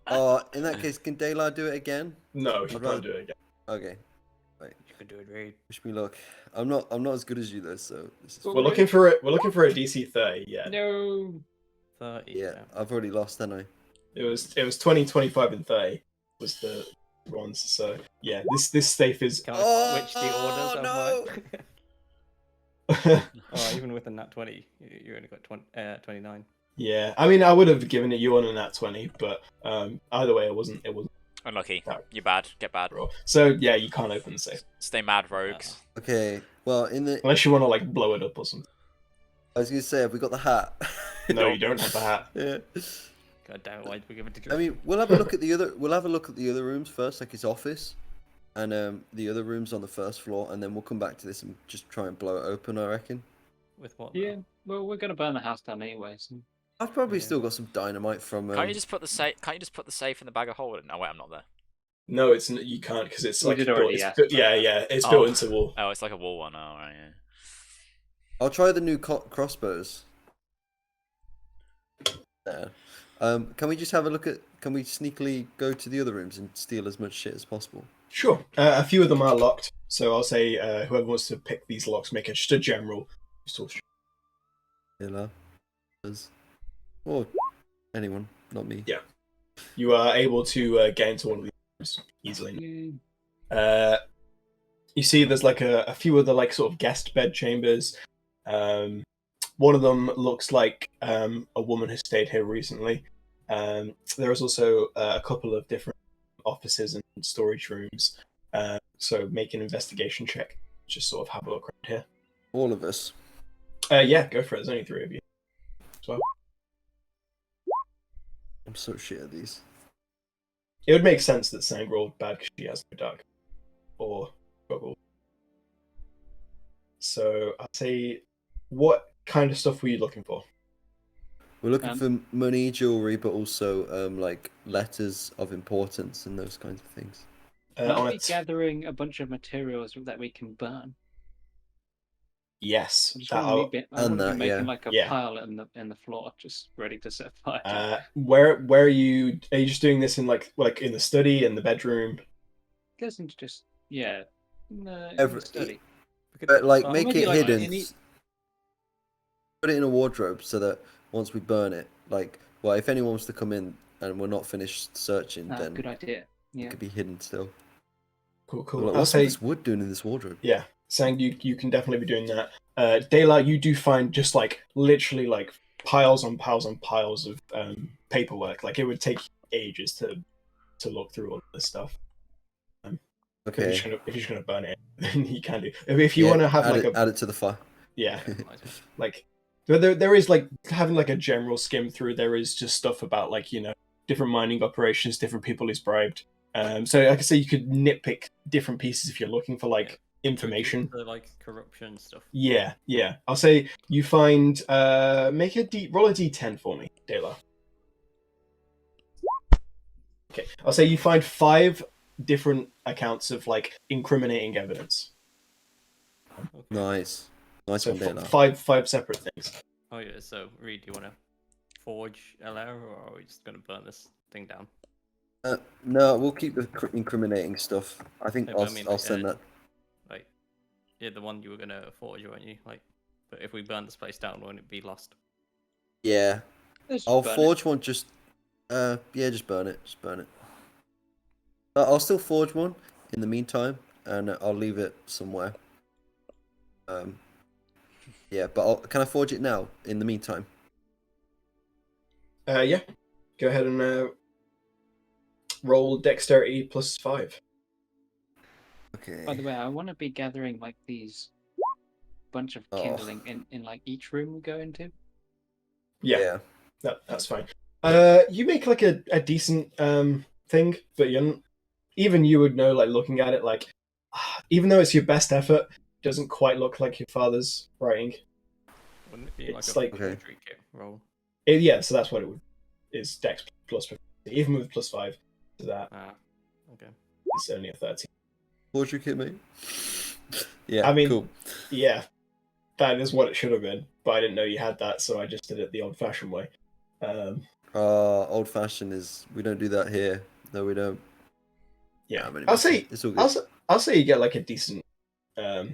Oh, in that case, can Daylight do it again? No, you I'd can't rather- do it again. Okay. You can do it, Reed. Wish me luck. I'm not as good as you though, so this is. We're looking for it. We're looking for a DC 30. Yeah. No. 30. Yeah, I've already lost, haven't I? It was 20, 25, and 30 was the ones. So yeah, this safe is. Can I switch the orders no! of mine? Oh, even with a nat 20, you only got 29. Yeah, I mean, I would have given it you on a nat 20, but either way, it wasn't. Unlucky. No. You're bad. Get bad. Roll. So yeah, you can't open the safe Stay mad, rogues. Okay. Well, unless you want to like blow it up or something. I was gonna say, have we got the hat? No, you don't have the hat. Yeah. God damn it, why'd we give it to I mean, we'll have a look at the other. We'll have a look at the other rooms first, like his office, and the other rooms on the first floor, and then we'll come back to this and just try and blow it open. I reckon. With what? though? Yeah, well, we're gonna burn the house down anyway. So. I've probably Yeah. still got some dynamite from. Can't you just put the safe? Can't you just put the safe in the bag of holding? No, wait, I'm not there. No, you can't because it's We like did built, already it's ask built- about yeah, that. yeah, it's Oh. built into the wall. Oh, it's like a wall one. Oh, right, yeah. I'll try the new crossbows. There. Can we just have a look at? Can we sneakily go to the other rooms and steal as much shit as possible? Sure. A few of them are locked, so I'll say whoever wants to pick these locks, make it just a general. Killer. Or anyone, not me. Yeah. You are able to get into one of these rooms easily. You see, there's like a few other like sort of guest bed chambers. One of them looks like a woman who stayed here recently. There is also a couple of different offices and storage rooms. So make an investigation check. Just sort of have a look around here. All of us. Yeah, go for it. There's only 3 of you. So I'm so shit at these. it would make sense that Sang rolled bad because she has no dark or struggle. So I'd say, what kind of stuff were you looking for? We're looking for money, jewelry, but also like letters of importance and those kinds of things. On Might a be gathering a bunch of materials that we can burn. yes, I just that want to be, I and want to that, be making yeah. like a Yeah. pile in the floor, just ready to set fire. to. where are you? Are you just doing this in like in the study, in the bedroom? Guess into just in the Every- study. We could But like start- make maybe, it like, hidden. any- Put it in a wardrobe so that once we burn it, like, well, if anyone wants to come in and we're not finished searching, then Good idea. it Yeah. could be hidden still. Cool, Like, cool. I'll what's say this wood doing in this wardrobe? yeah. Sang, you can definitely be doing that. Daylight, you do find just like literally like piles on piles on piles of paperwork. Like it would take ages to look through all of this stuff. If you're just gonna burn it, then you can do. If you Yeah, want to have add like it, add it to the fire. yeah, like there is like having like a general skim through. There is just stuff about like different mining operations, different people he's bribed. So like I say, you could nitpick different pieces if you're looking for like information. The like corruption stuff. Yeah. I'll say you find make a roll a d10 for me, Dayla. Okay. I'll say you find 5 different accounts of like incriminating evidence. Nice. Nice So one, Dayla. five separate things. Oh yeah, so Reed, do you want to forge a letter, or are we just gonna burn this thing down? No, we'll keep the incriminating stuff. I think No, but I'll, I mean, I'll like, send that. Like, yeah, the one you were gonna forge, weren't you? Like, but if we burn this place down, won't it be lost? Yeah. Let's I'll burn it. forge one. Just just burn it. Just burn it. I'll still forge one in the meantime, and I'll leave it somewhere. Yeah, but can I forge it now? In the meantime. Yeah. Go ahead and roll dexterity plus 5. Okay. By the way, I want to be gathering like these bunch of Oh. kindling in like each room we go into. Yeah. That's fine. You make like a decent thing, but even you would know, like looking at it, like even though it's your best effort, it doesn't quite look like your father's writing. Wouldn't it be It's like like- a forgery kit roll? Yeah, so that's what it would is dex plus 50. Even with plus 5 to that, Ah, okay. it's only a 13. Portrait kit, mate. Yeah, I mean, cool. yeah, that is what it should have been, but I didn't know you had that, so I just did it the old-fashioned way. Old fashioned is we don't do that here. No, we don't. Yeah, but I'll say it's all good. I'll say you get like a decent layer.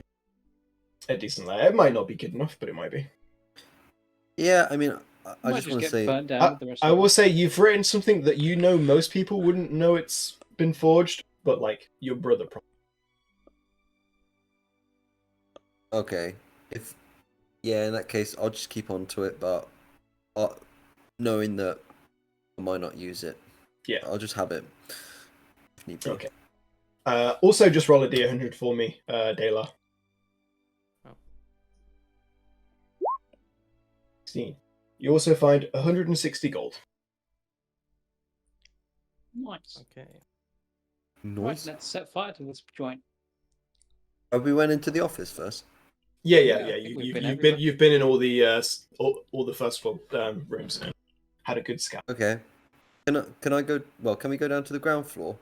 It might not be good enough, but it might be. Yeah, I mean, I Might just want to get say, burnt down with the rest I of will them. say you've written something that you know most people wouldn't know it's been forged, but like your brother probably. okay, if in that case, I'll just keep on to it, but knowing that I might not use it, Yeah. I'll just have it. If need be. Okay. Also, just roll a d100 for me, Dela. Oh. 16. You also find 160 gold. Nice. Okay. Nice. Right, let's set fire to this joint. Oh, we went into the office first. Yeah. I think we've been You've been in all the all the first floor rooms and had a good scout. Okay. Can I go? Well, can we go down to the ground floor?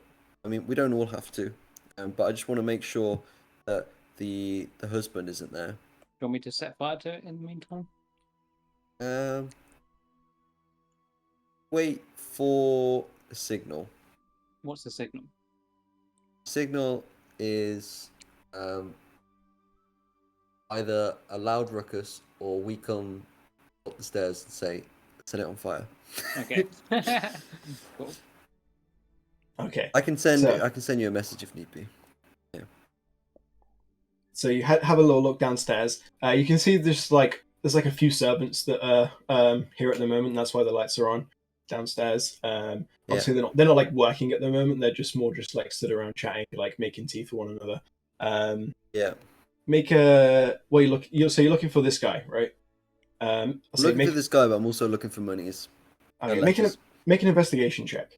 I mean, we don't all have to, but I just want to make sure that the husband isn't there. Do you want me to set fire to it in the meantime? Wait for a signal. What's the signal? Signal is either a loud ruckus or we come up the stairs and say, "Set it on fire." Okay. Cool. Okay. I can send So- you a message if need be. So you have a little look downstairs. You can see there's like a few servants that are here at the moment. That's why the lights are on downstairs. Obviously they're not like working at the moment. They're just like stood around chatting, like making tea for one another. Yeah. Make a you're looking for this guy, right? I'm looking for this guy, but I'm also looking for monies. Okay, make an investigation check.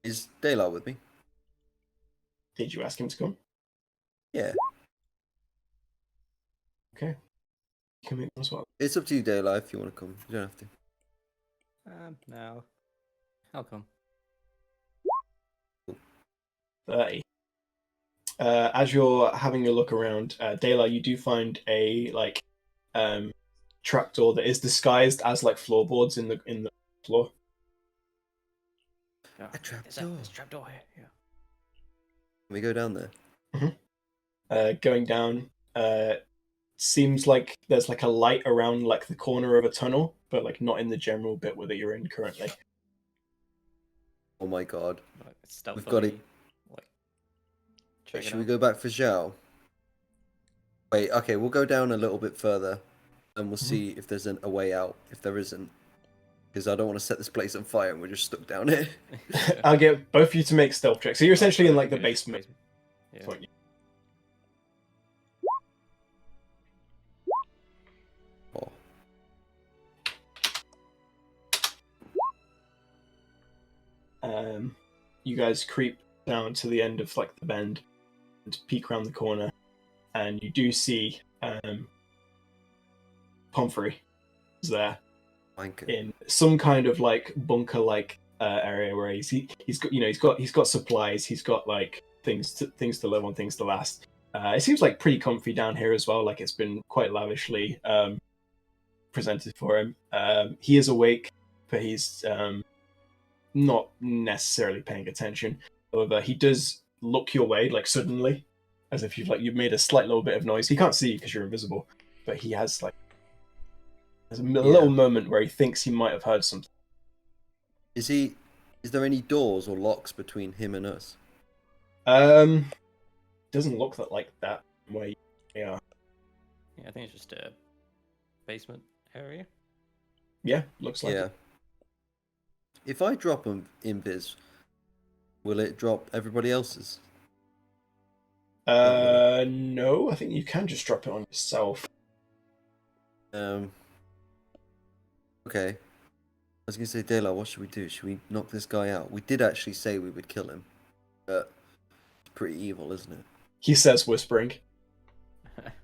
Is Daylight with me? Did you ask him to come? Yeah. Okay. You can make one as well. It's up to you, Daylight, if you want to come. You don't have to. No. I'll come. 30. As you're having a look around, Daylight, you do find a trapdoor that is disguised as like floorboards in the floor. Yeah. A trapdoor. There's a trapdoor here. Yeah. Can we go down there? Going down, seems like there's like a light around like the corner of a tunnel, but like not in the general bit where you're in currently. Oh my god. Like, stealthily, We've got it. Like, check it Should we out. go back for Zhao? Wait, okay, we'll go down a little bit further and we'll see if there's a way out. If there isn't, because I don't want to set this place on fire and we're just stuck down here. I'll get both of you to make stealth checks. So you're essentially in like the basement. Yeah. Point. Oh. You guys creep down to the end of like the bend and peek around the corner, and you do see Pomfrey is there in some kind of like bunker like area where he's got supplies, he's got like things to live on, things to last. It seems like pretty comfy down here as well, like it's been quite lavishly presented for him. He is awake, but he's not necessarily paying attention. However, he does look your way like suddenly, as if you've made a slight little bit of noise. He can't see you because you're invisible, but he has like there's a little moment where he thinks he might have heard something. Is there any doors or locks between him and us? Doesn't look like that where you are. Yeah, I think it's just a basement area. Yeah, looks like it. If I drop an invis, will it drop everybody else's? No, I think you can just drop it on yourself. Okay. I was gonna say, Daylight, what should we do? Should we knock this guy out? We did actually say we would kill him, but it's pretty evil, isn't it? He says, whispering.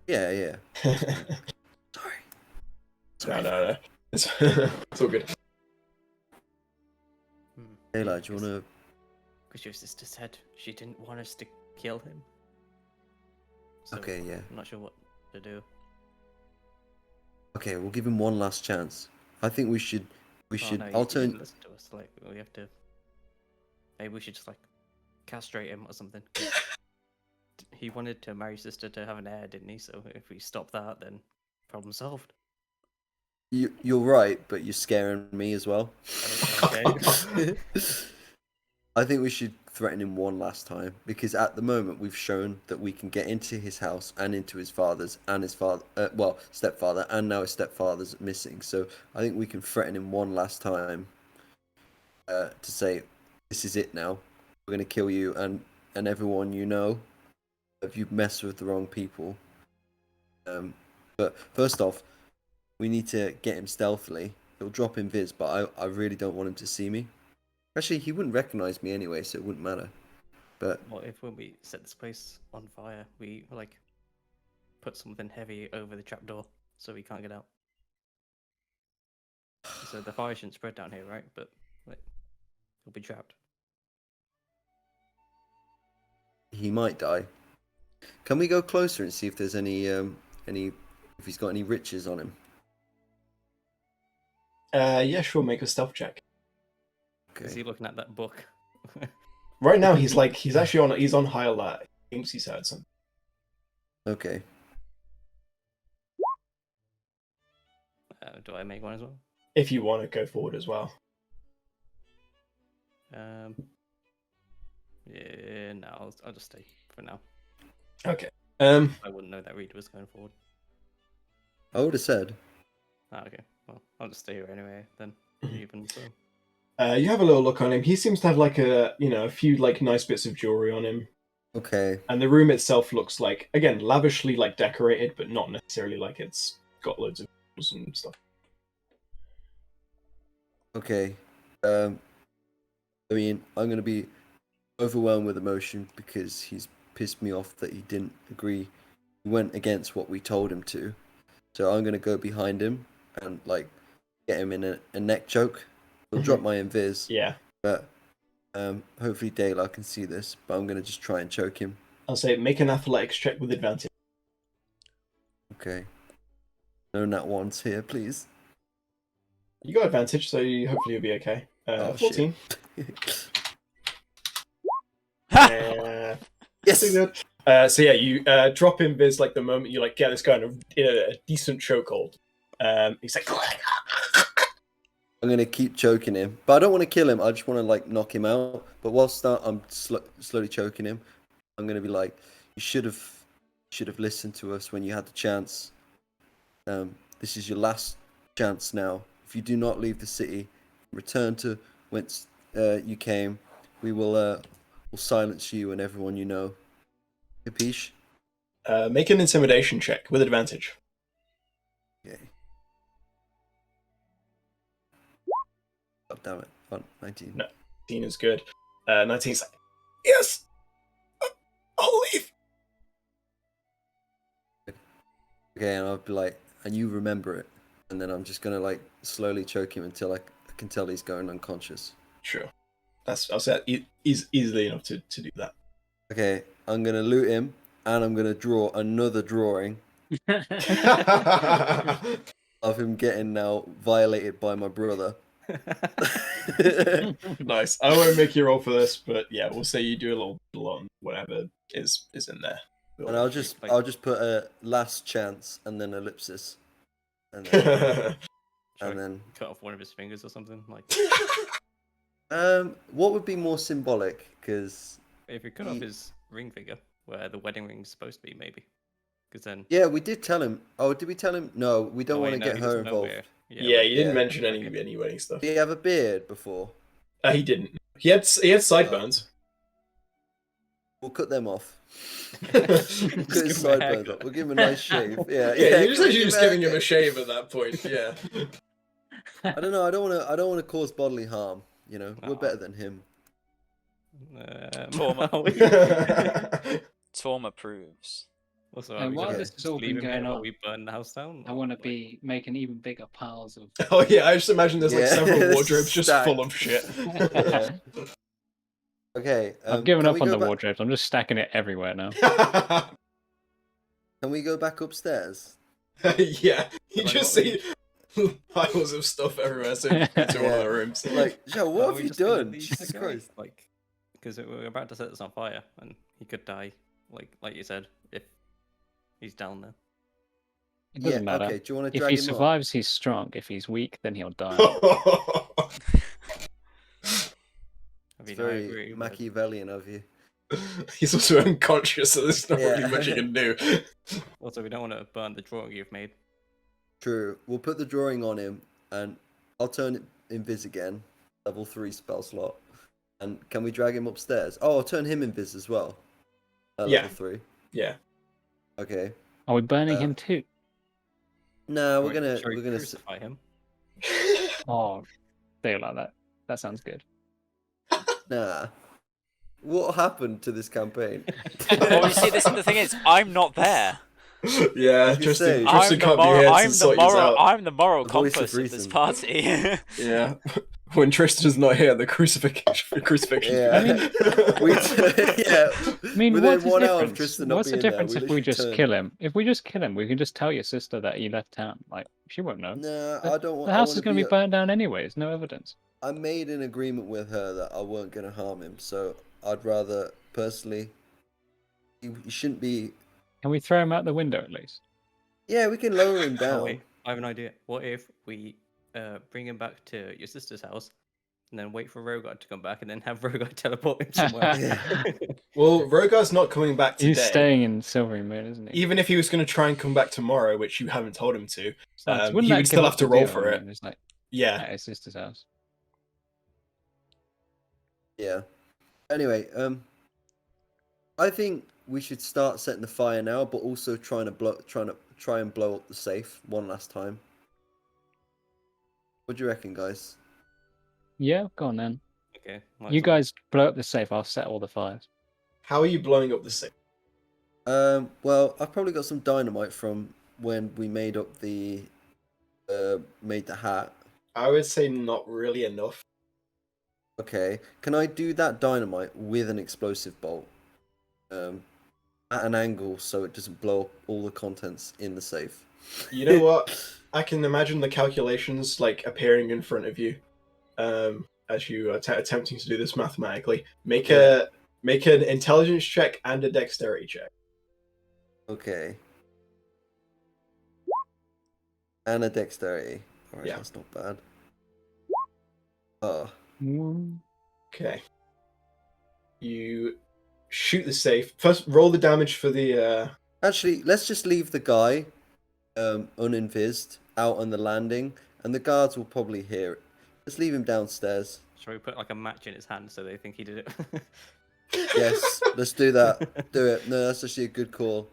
Yeah. Sorry. No. It's all good. Daylight, do you wanna Because your sister said she didn't want us to kill him. So Okay, yeah. I'm not sure what to do. Okay, we'll give him one last chance. I think we should. Oh, no, I'll he didn't turn. listen to us. Like, we have to. Maybe we should just like castrate him or something. He wanted to marry sister to have an heir, didn't he? So if we stop that, then problem solved. You're right, but you're scaring me as well. Okay. I think we should threaten him one last time because at the moment we've shown that we can get into his house and into his father's and his father, stepfather, and now his stepfather's missing. So I think we can threaten him one last time to say, "This is it now. We're gonna kill you and everyone you know if you mess with the wrong people." But first off, we need to get him stealthily. He'll drop invis, but I really don't want him to see me. Actually, he wouldn't recognize me anyway, so it wouldn't matter. But What if when we set this place on fire, we like put something heavy over the trapdoor so we can't get out? So the fire shouldn't spread down here, right? But like, he'll be trapped. he might die. Can we go closer and see if there's any if he's got any riches on him? Yeah, sure. Make a stealth check. Okay. Is he looking at that book? Right now, he's on high alert. He thinks he's heard something. Okay. Do I make one as well? If you want to go forward as well. Yeah, no, I'll just stay for now. Okay. I wouldn't know that Reed was going forward. I would have said. Okay. Well, I'll just stay here anyway then. Even so. You have a little look on him. He seems to have like a few like nice bits of jewelry on him, Okay. and the room itself looks like, again, lavishly like decorated, but not necessarily like it's got loads of jewels and stuff. Okay. I mean, I'm gonna be overwhelmed with emotion because he's pissed me off that he didn't agree. He went against what we told him to. So I'm gonna go behind him and like get him in a neck choke. He'll drop my invis. Yeah. But hopefully Dayla can see this. But I'm gonna just try and choke him. I'll say make an athletics check with advantage. Okay. No nat ones here, please. You got advantage, so hopefully you'll be okay. 14. Yes. Good. So yeah, you drop him Viz like the moment you like get this guy in a decent chokehold. He's like, I'm gonna keep choking him, but I don't want to kill him. I just want to like knock him out. But whilst I'm slowly choking him, I'm gonna be like, "You should have listened to us when you had the chance. This is your last chance now. If you do not leave the city, return to whence you came, we will silence you and everyone you know." Capiche? make an intimidation check with advantage. Okay. God damn it. Oh, 19. No. 19 is good. 19's like, yes! I'll leave! Okay, and I'll be like, and you remember it. And then I'm just gonna like slowly choke him until I can tell he's going unconscious. Sure. I'll say that is easily enough to do that. Okay, I'm gonna loot him, and I'm gonna draw another drawing of him getting now violated by my brother. Nice. I won't make you roll for this, but yeah, we'll say you do a little on whatever is in there. And I'll just put a last chance and then ellipsis, and then, and then cut off one of his fingers or something. Like, what would be more symbolic? Because if you cut off his ring finger, where the wedding ring's supposed to be, maybe. Because then. Yeah, we did tell him. Oh, did we tell him? No, we don't want to get her involved. Yeah, you didn't yeah. mention any wedding stuff. Did he have a beard before? He didn't. He had sideburns. We'll cut them off. Cut his sideburns off. We'll give him a nice shave. Yeah, you're just actually just giving him a shave at that point. Yeah. I don't know. I don't want to cause bodily harm. You know, we're better than him. Torm approves. Also, And while this has all been going on, we burn the house down. I want to be making even bigger piles of. Oh yeah, I just imagine there's like several there's wardrobes just stacked. full of shit. Okay. I've given can up we on go the back- wardrobes. I'm just stacking it everywhere now. Can we go back upstairs? Yeah, you Like, just what see piles of stuff everywhere. So into one of Yeah. the rooms. Like, Joe, what Are have we you just gonna done? leave Jesus the guy? Christ. Like, because we're about to set this on fire, and he could die. Like you said, if he's down there. It doesn't Yeah, matter. okay, do you want to If drag he him up? survives, he's strong. If he's weak, then he'll die. I It's mean, I very agree. but- Machiavellian of you. He's also unconscious, so there's not really Yeah. much he can do. Also, we don't want to burn the drawing you've made. True. We'll put the drawing on him, and I'll turn it invis again. Level 3 spell slot. And can we drag him upstairs? Oh, I'll turn him invis as well. At Yeah. level 3. Yeah. Okay. Are we burning Uh, him too? No, Shall we we're gonna. crucify him. Oh, say it like that. That sounds good. Nah. What happened to this campaign? Well, you see, the thing is, I'm not there. Yeah, was gonna say, Tristan I'm can't be moral, here to I'm the sort you moral, out. I'm the moral The voice of compass of this reason. party. Yeah. When Tristan's not here, the crucifixion. Yeah. I mean, yeah. I mean, Within what's the 1 hour of difference? Tristan not What's the being there, difference if we literally just turned- kill him? If we just kill him, we can just tell your sister that he left town. Like, she won't know. Nah, The- I don't want. The I house wanna is going to be a- burnt down anyways. No evidence. I made an agreement with her that I weren't going to harm him, so I'd rather personally. You shouldn't be. Can we throw him out the window at least? Yeah, we can lower him Oh, down. wait, I have an idea. What if we bring him back to your sister's house, and then wait for Rogard to come back, and then have Rogard teleport him somewhere? Yeah. Well, Rogar's not coming back today. He's staying in Silvery Moon, isn't he? Even if he was going to try and come back tomorrow, which you haven't told him to, So, he wouldn't that would still give have up to the roll deal? for I it. mean, it's like Yeah. at his sister's house. Yeah. Anyway, I think we should start setting the fire now, but also try and blow up the safe one last time. What do you reckon, guys? Yeah, go on then. Okay. You guys blow up the safe. I'll set all the fires. How are you blowing up the safe? Well, I've probably got some dynamite from when we made up the hat. I would say not really enough. Okay, can I do that dynamite with an explosive bolt? At an angle so it doesn't blow up all the contents in the safe. You know what? I can imagine the calculations like appearing in front of you, as you are attempting to do this mathematically. Make an intelligence check and a dexterity check. Okay. And a dexterity. Alright, Yeah. that's not bad. Oh. Okay. You shoot the safe. First, roll the damage for the. Actually, let's just leave the guy uninvised out on the landing, and the guards will probably hear it. Let's leave him downstairs. Shall we put like a match in his hand so they think he did it? Yes, let's do that. Do it. No, that's actually a good call.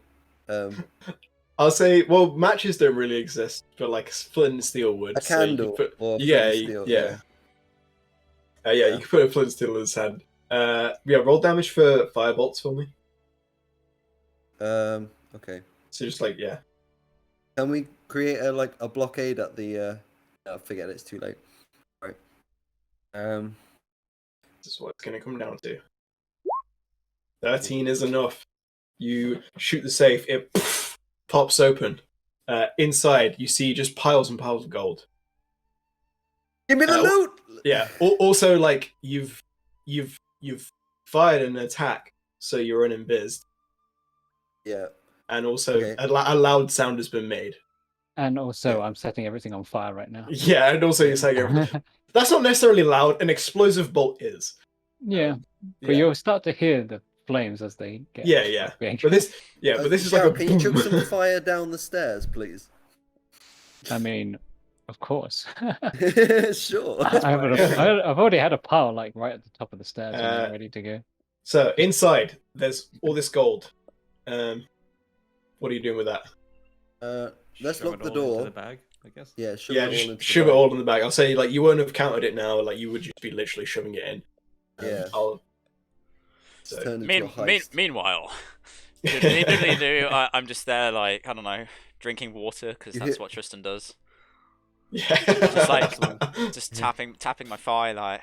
I'll say, well, matches don't really exist, but like flint and steel would. A so you candle could or yeah, flint and steel, yeah. yeah. You can put a flint and steel in his hand. Yeah, roll damage for firebolts for me. Okay. So just like, yeah. Can we create a blockade at the? Oh, forget it, it's too late. Right. This is what it's going to come down to. 13 is enough. You shoot the safe, it pops open. Inside, you see just piles and piles of gold. Give me the loot. Yeah. Also, like you've fired an attack, so you're uninvised, Yeah. and also Okay. a loud sound has been made. And also, I'm setting everything on fire right now. Yeah, and also you're saying that's not necessarily loud. An explosive bolt is. Yeah, but Yeah. you'll start to hear the flames as they get. Yeah. big. But this is like Shao, a. can you chuck some fire down the stairs, please? I mean, of course. Sure. I've already had a pile like right at the top of the stairs, and I'm ready to go. So inside, there's all this gold. What are you doing with that? Let's Shove lock it the all into door. The bag, I guess. Yeah, shove Yeah, it all just into the shove it bag. all in the bag. I'll say like you won't have counted it now. Like you would just be literally shoving it in. Yeah. So, It's turned into a heist. Meanwhile, literally, I'm just there, like, I don't know, drinking water, because You that's hit- what Tristan does. yeah. Just like, just tapping my thigh, like,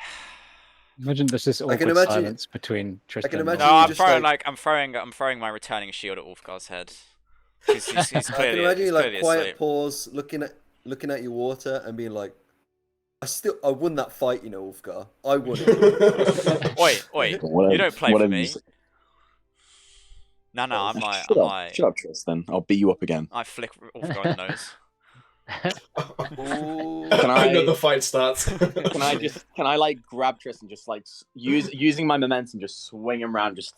Imagine there's this can awkward imagine- silence between Tristan. and imagine No, you I'm just, throwing like- I'm throwing my returning shield at Ulfgar's head. He's I can clearly, imagine he's you like clearly quiet asleep. pause, looking at your water and being like, I won that fight, you know, Ulfgar. I won it. Wait, Whatever- you don't play for whatever me. you say. No, I'm like, Shut up, Tristan. I'll beat you up again. I flick Ulfgar in the nose. Ooh. Can I- Another fight starts. Can I like grab Tristan, just like using my momentum, just swing him around? Just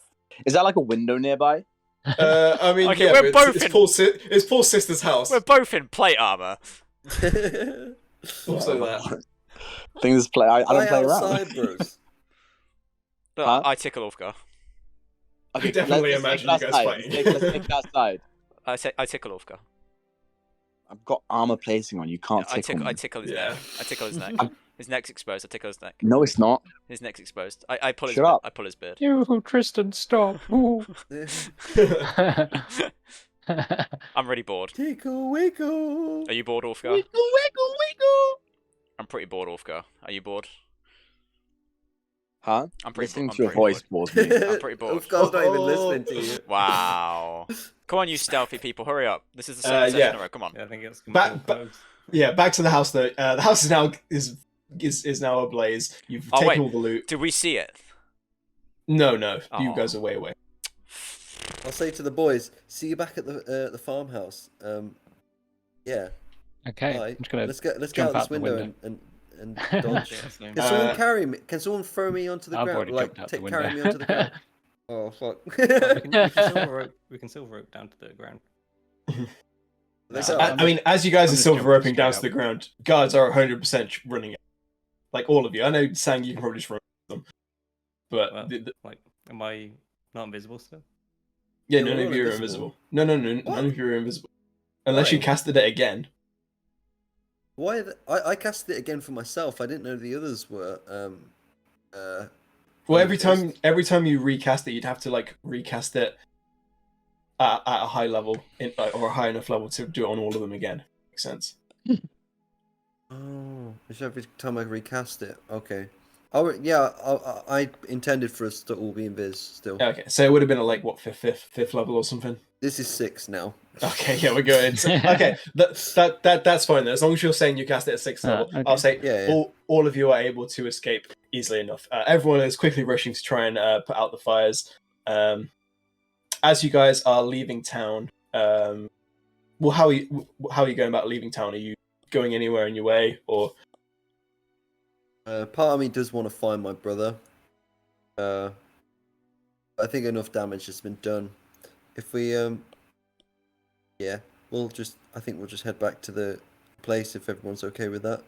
is that like a window nearby? I mean, Okay, yeah, we're but both it's in- Paul's Paul's sister's house. We're both in plate armor. Also that. Things play. I don't play outside, around. bros. But Huh? I tickle Ulfgar. I can definitely let's imagine take you it guys outside. fighting. Let's take it outside. I tickle Ulfgar. I've got armor plating on. You can't tickle me. I tickle his Yeah. neck. I tickle his neck. His neck's exposed. I tickle his neck. No, it's not. His neck's exposed. I pull his Shut up. I pull his beard. You, Tristan, stop. Ooh. I'm really bored. Tickle wiggle. Are you bored, Ulfgar? Wiggle, wiggle, wiggle. I'm pretty bored, Ulfgar. Are you bored? Huh? I'm pretty Listening I'm to your pretty voice bored. bores me. I'm pretty bored. Ulfgar's not even listening to you. Wow. Come on, you stealthy people, hurry up. This is the second session yeah. in a row. Come on. Yeah, I think it's Back- close. Yeah, back to the house though. The house is now ablaze. You've Oh, taken wait. all the loot. Did we see it? No, you Oh. guys are way away. I'll say to the boys, see you back at the farmhouse. Yeah. Okay, Bye. I'm just gonna. Let's get out jump this out the window, window. and dodge. Yeah, so- Can someone Uh, carry me? Can someone throw me onto the I've ground? already Like, jumped out the carry me window. onto the ground. Oh fuck! we can silver rope down to the ground. Let's No, go. I mean, as you guys I'm are just silver jumping roping down to straight the ground, guards are 100% running it. Like all of you. I know, Sang, you can probably just run them, but Well, like, am I not invisible still? yeah, Yeah, none we're of all you are invisible. invisible. No, What? none of you are invisible, unless you Why? casted it again. Why? I cast it again for myself. I didn't know the others were. Well, every Unfazed. time you recast it, you'd have to like recast it at a high level or a high enough level to do it on all of them again. Makes sense. Oh, it's every time I recast it. Okay. Oh yeah. I intended for us to all be invis still. Okay, so it would have been at like what fifth level or something. This is 6 now. Okay, yeah, we're going. Okay, that's fine then. As long as you're saying you cast it at 6th level, okay. I'll say Yeah, yeah. all of you are able to escape easily enough. Everyone is quickly rushing to try and put out the fires. As you guys are leaving town, well, how are you going about leaving town? Are you going anywhere in your way, or Part of me does want to find my brother. I think enough damage has been done. If we yeah, I think we'll just head back to the place if everyone's okay with that.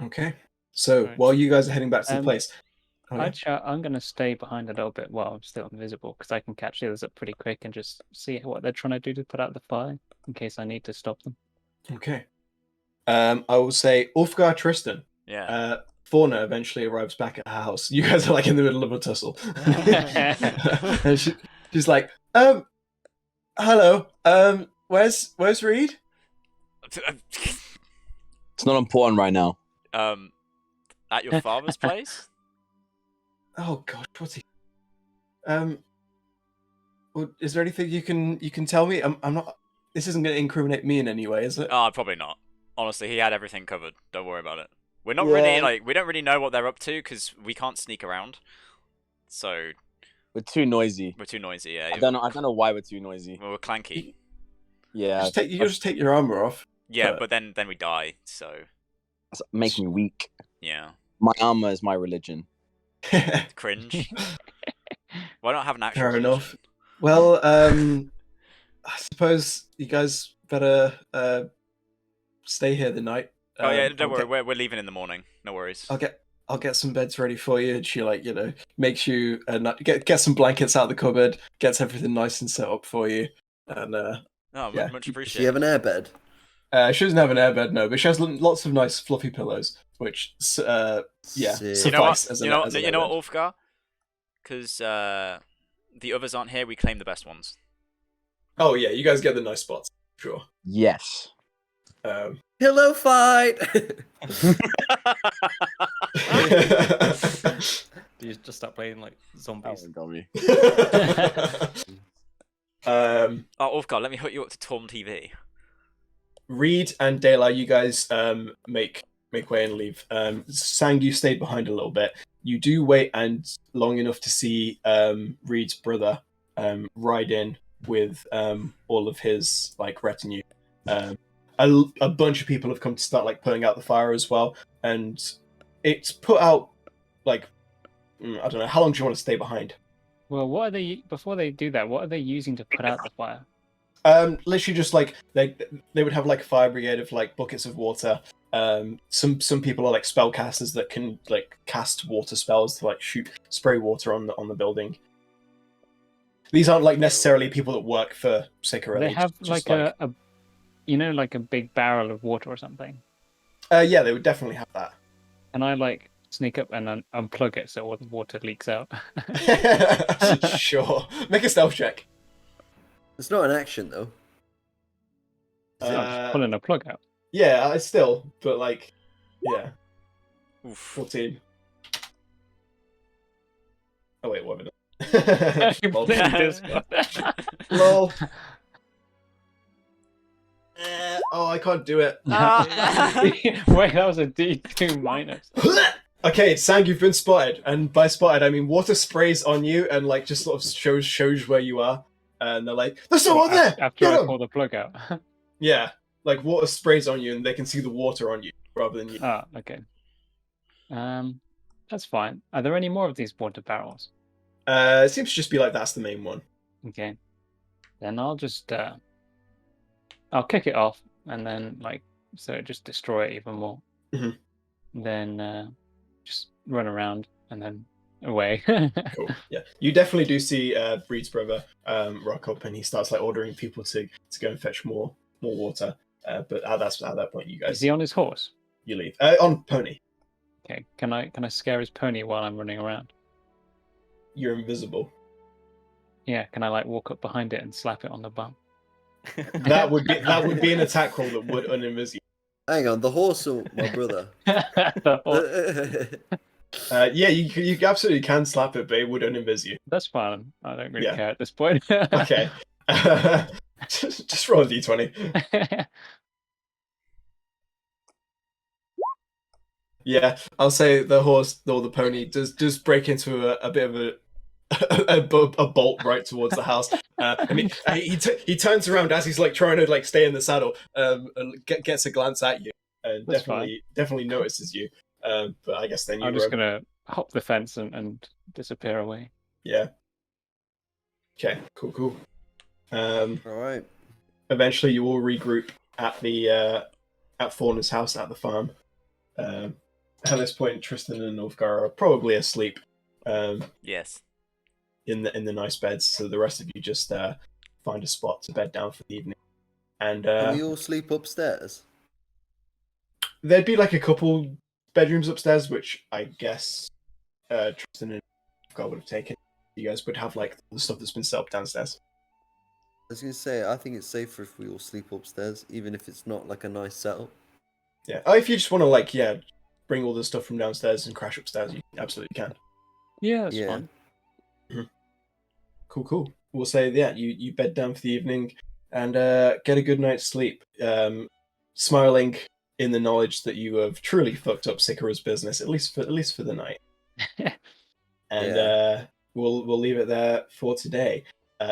okay? So Right. while you guys are heading back to the Um, place, oh, yeah. I'm going to stay behind a little bit while I'm still invisible because I can catch the others up pretty quick and just see what they're trying to do to put out the fire in case I need to stop them. Okay. I will say Ulfgar Tristan. Yeah. Fauna eventually arrives back at her house. You guys are like in the middle of a tussle. And she's like, hello, where's Reed? It's not important right now. At your father's place? Oh god, what's he? Well, is there anything you can tell me? I'm not. This isn't going to incriminate me in any way, is it? Oh, probably not. Honestly, he had everything covered. Don't worry about it. We're not Yeah. really like we don't really know what they're up to because we can't sneak around. So We're too noisy. we're too noisy. Yeah. I don't know why we're too noisy. We're clanky. Yeah, You just take your armor off. Yeah, but then we die. So it's making me weak. yeah, My armor is my religion. cringe. Why not have an actual? Fair religion? enough. Well, I suppose you guys better stay here the night. Oh yeah, I'll don't worry. get- We're leaving in the morning. No worries. I'll get some beds ready for you. And she makes you get some blankets out of the cupboard, gets everything nice and set up for you. And Oh, yeah. much Does she appreciated. have an airbed? she doesn't have an airbed, no, but she has lots of nice fluffy pillows, which yeah, Sick. You know what? suffice as You an know, as an you know airbed. what, Ulfgar? Because the others aren't here. We claim the best ones. Oh yeah, you guys get the nice spots, sure. Yes. Pillow fight. Do you just start playing like That zombies? one got me. Oh, Ulfgar, let me hook you up to Tom TV. Reed and Daylight, you guys make way and leave. Sang, you stayed behind a little bit. You do wait and long enough to see Reed's brother ride in with all of his like retinue. A bunch of people have come to start like putting out the fire as well, and it's put out like I don't know. How long do you want to stay behind? Well, what are they before they do that? What are they using to put out the fire? Literally just like they would have like a fire brigade of like buckets of water. Some people are like spellcasters that can like cast water spells to like spray water on the building. These aren't like necessarily people that work for Sicora. They have just, like a you know, like a big barrel of water or something. yeah, they would definitely have that. Can I like sneak up and unplug it so all the water leaks out? Sure. Make a stealth check. It's not an action though. I'm just pulling a plug out. Yeah, it's still, but like, yeah, Oof. 14. Oh wait, what have I You done? put it in Discord. Lol. Oh, I can't do it. Wait, that was a D2 minus. Okay, Sang, you've been spotted, and by spotted I mean water sprays on you and like just sort of shows where you are, and they're like, "There's someone there!" After Get I 'em!" pull the plug out. Yeah, like water sprays on you, and they can see the water on you rather than you. Ah, okay. That's fine. Are there any more of these water barrels? It seems to just be like that's the main one. Okay. Then I'll just I'll kick it off and then like so it just destroy it even more. Mhm. Then just run around and then away. Cool. Yeah, you definitely do see Breed's brother rock up, and he starts like ordering people to go and fetch more water. But at that point, you Is guys he on his horse? you leave on pony. Okay. Can I scare his pony while I'm running around? You're invisible. Yeah. Can I like walk up behind it and slap it on the bum? That would be an attack roll that would uninvis you. Hang on, the horse or my brother? The horse. Yeah, you absolutely can slap it, but it would uninvis you. That's fine. I don't really Yeah. care at this point. Okay. Just roll a d20. Yeah, I'll say the horse or the pony does break into a bit of a bolt right towards the house. And he turns around as he's like trying to like stay in the saddle, and gets a glance at you, and That's definitely notices you. But I guess then I'm just gonna hop the fence and disappear away. Yeah. Okay. Cool. All right. Eventually, you all regroup at the at Fauna's house at the farm. At this point, Tristan and Ulfgar are probably asleep. Yes. In the nice beds, so the rest of you just find a spot to bed down for the evening. And Can we all sleep upstairs? there'd be like a couple bedrooms upstairs, which I guess Tristan and Ulfgar would have taken. You guys would have like the stuff that's been set up downstairs. I was gonna say, I think it's safer if we all sleep upstairs, even if it's not like a nice setup. Yeah. Oh, if you just want to like bring all the stuff from downstairs and crash upstairs, you absolutely can. Yeah, that's Yeah. fine. Cool. We'll say you bed down for the evening and get a good night's sleep, smiling in the knowledge that you have truly fucked up Sicora's business, at least for the night. And we'll leave it there for today.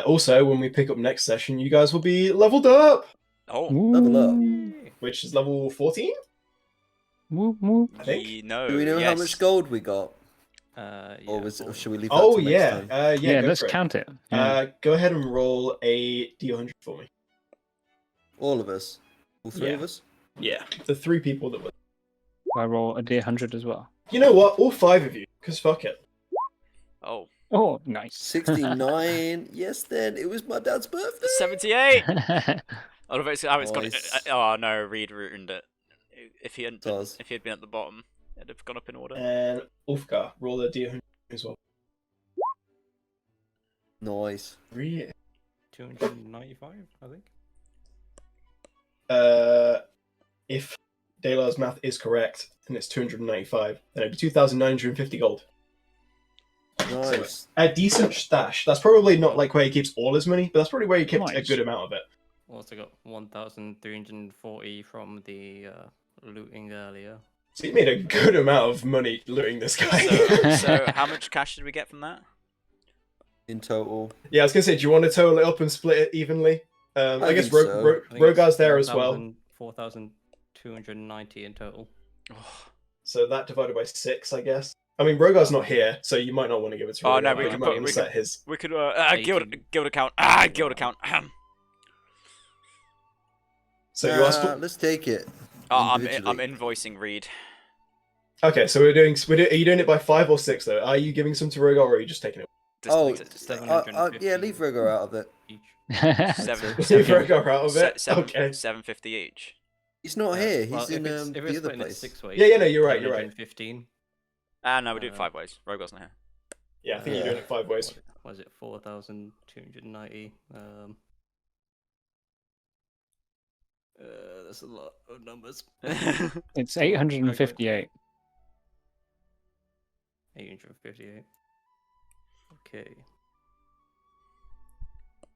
Also, when we pick up next session, you guys will be leveled up, Oh. Level up. which is level 14. Whoop, whoop. I think. Do we know how yes. much gold we got? Yeah, Or should we leave that Oh till yeah, next time? yeah. Go Let's for it. count it. Yeah. Go ahead and roll a d100 for me. All of us? All three Yeah. of us? Yeah, the 3 people that were. I roll a D100 as well. You know what? All 5 of you, because fuck it. Oh. Oh, nice. 69. Yes, then. It was my dad's birthday. 78. Oh, it's got. Nice. Oh no, Reed ruined it. If he hadn't, Does. if he had been at the bottom, it'd have gone up in order. And Ulfgar, roll a d100 as well. Nice. 295, I think. If Daylar's math is correct, and it's 295. Then it'd be 2,950 gold. Nice. A decent stash. That's probably not like where he keeps all his money, but that's probably where he kept a Nice. good amount of it. Also got 1,340 from the looting earlier. So you made a good amount of money looting this guy. So how much cash did we get from that? In total. Yeah, I was gonna say, do you want to total it up and split it evenly? I guess think so. I think Rogar's it's there as well. 4,290 in total. So that divided by 6, I guess. I mean, Rogar's not here, so you might not want to give it to Rogar. Oh, no, we but can you might put- want we to set his. We could guild 18. account. Guild account. So you asked. Let's take it. I'm individually. invoicing Reed. Okay, so we're doing. Are you doing it by 5 or 6 though? Are you giving some to Rogar, or are you just taking it? Just Oh, like it. 750 yeah, leave Rogar out of it. each. Seven- Leave Rogar out of it. seven- Okay. 750 each. He's not here. Well, He's in if the it's other split in place. 6 ways. Yeah, no, you're right. You're right. 115. No, we do it Uh, 5 ways. Rogar's not here. Yeah, I think you're doing it 5 ways. Was it 4,290? That's a lot of numbers. It's 858. 858. Okay.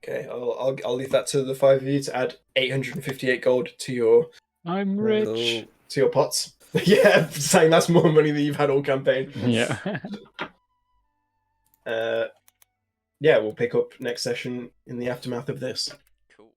Okay, I'll leave that to the 5 of you to add 858 gold to your I'm rich. Cool. to your pots. Yeah, saying that's more money than you've had all campaign. Yeah. Yeah, we'll pick up next session in the aftermath of this.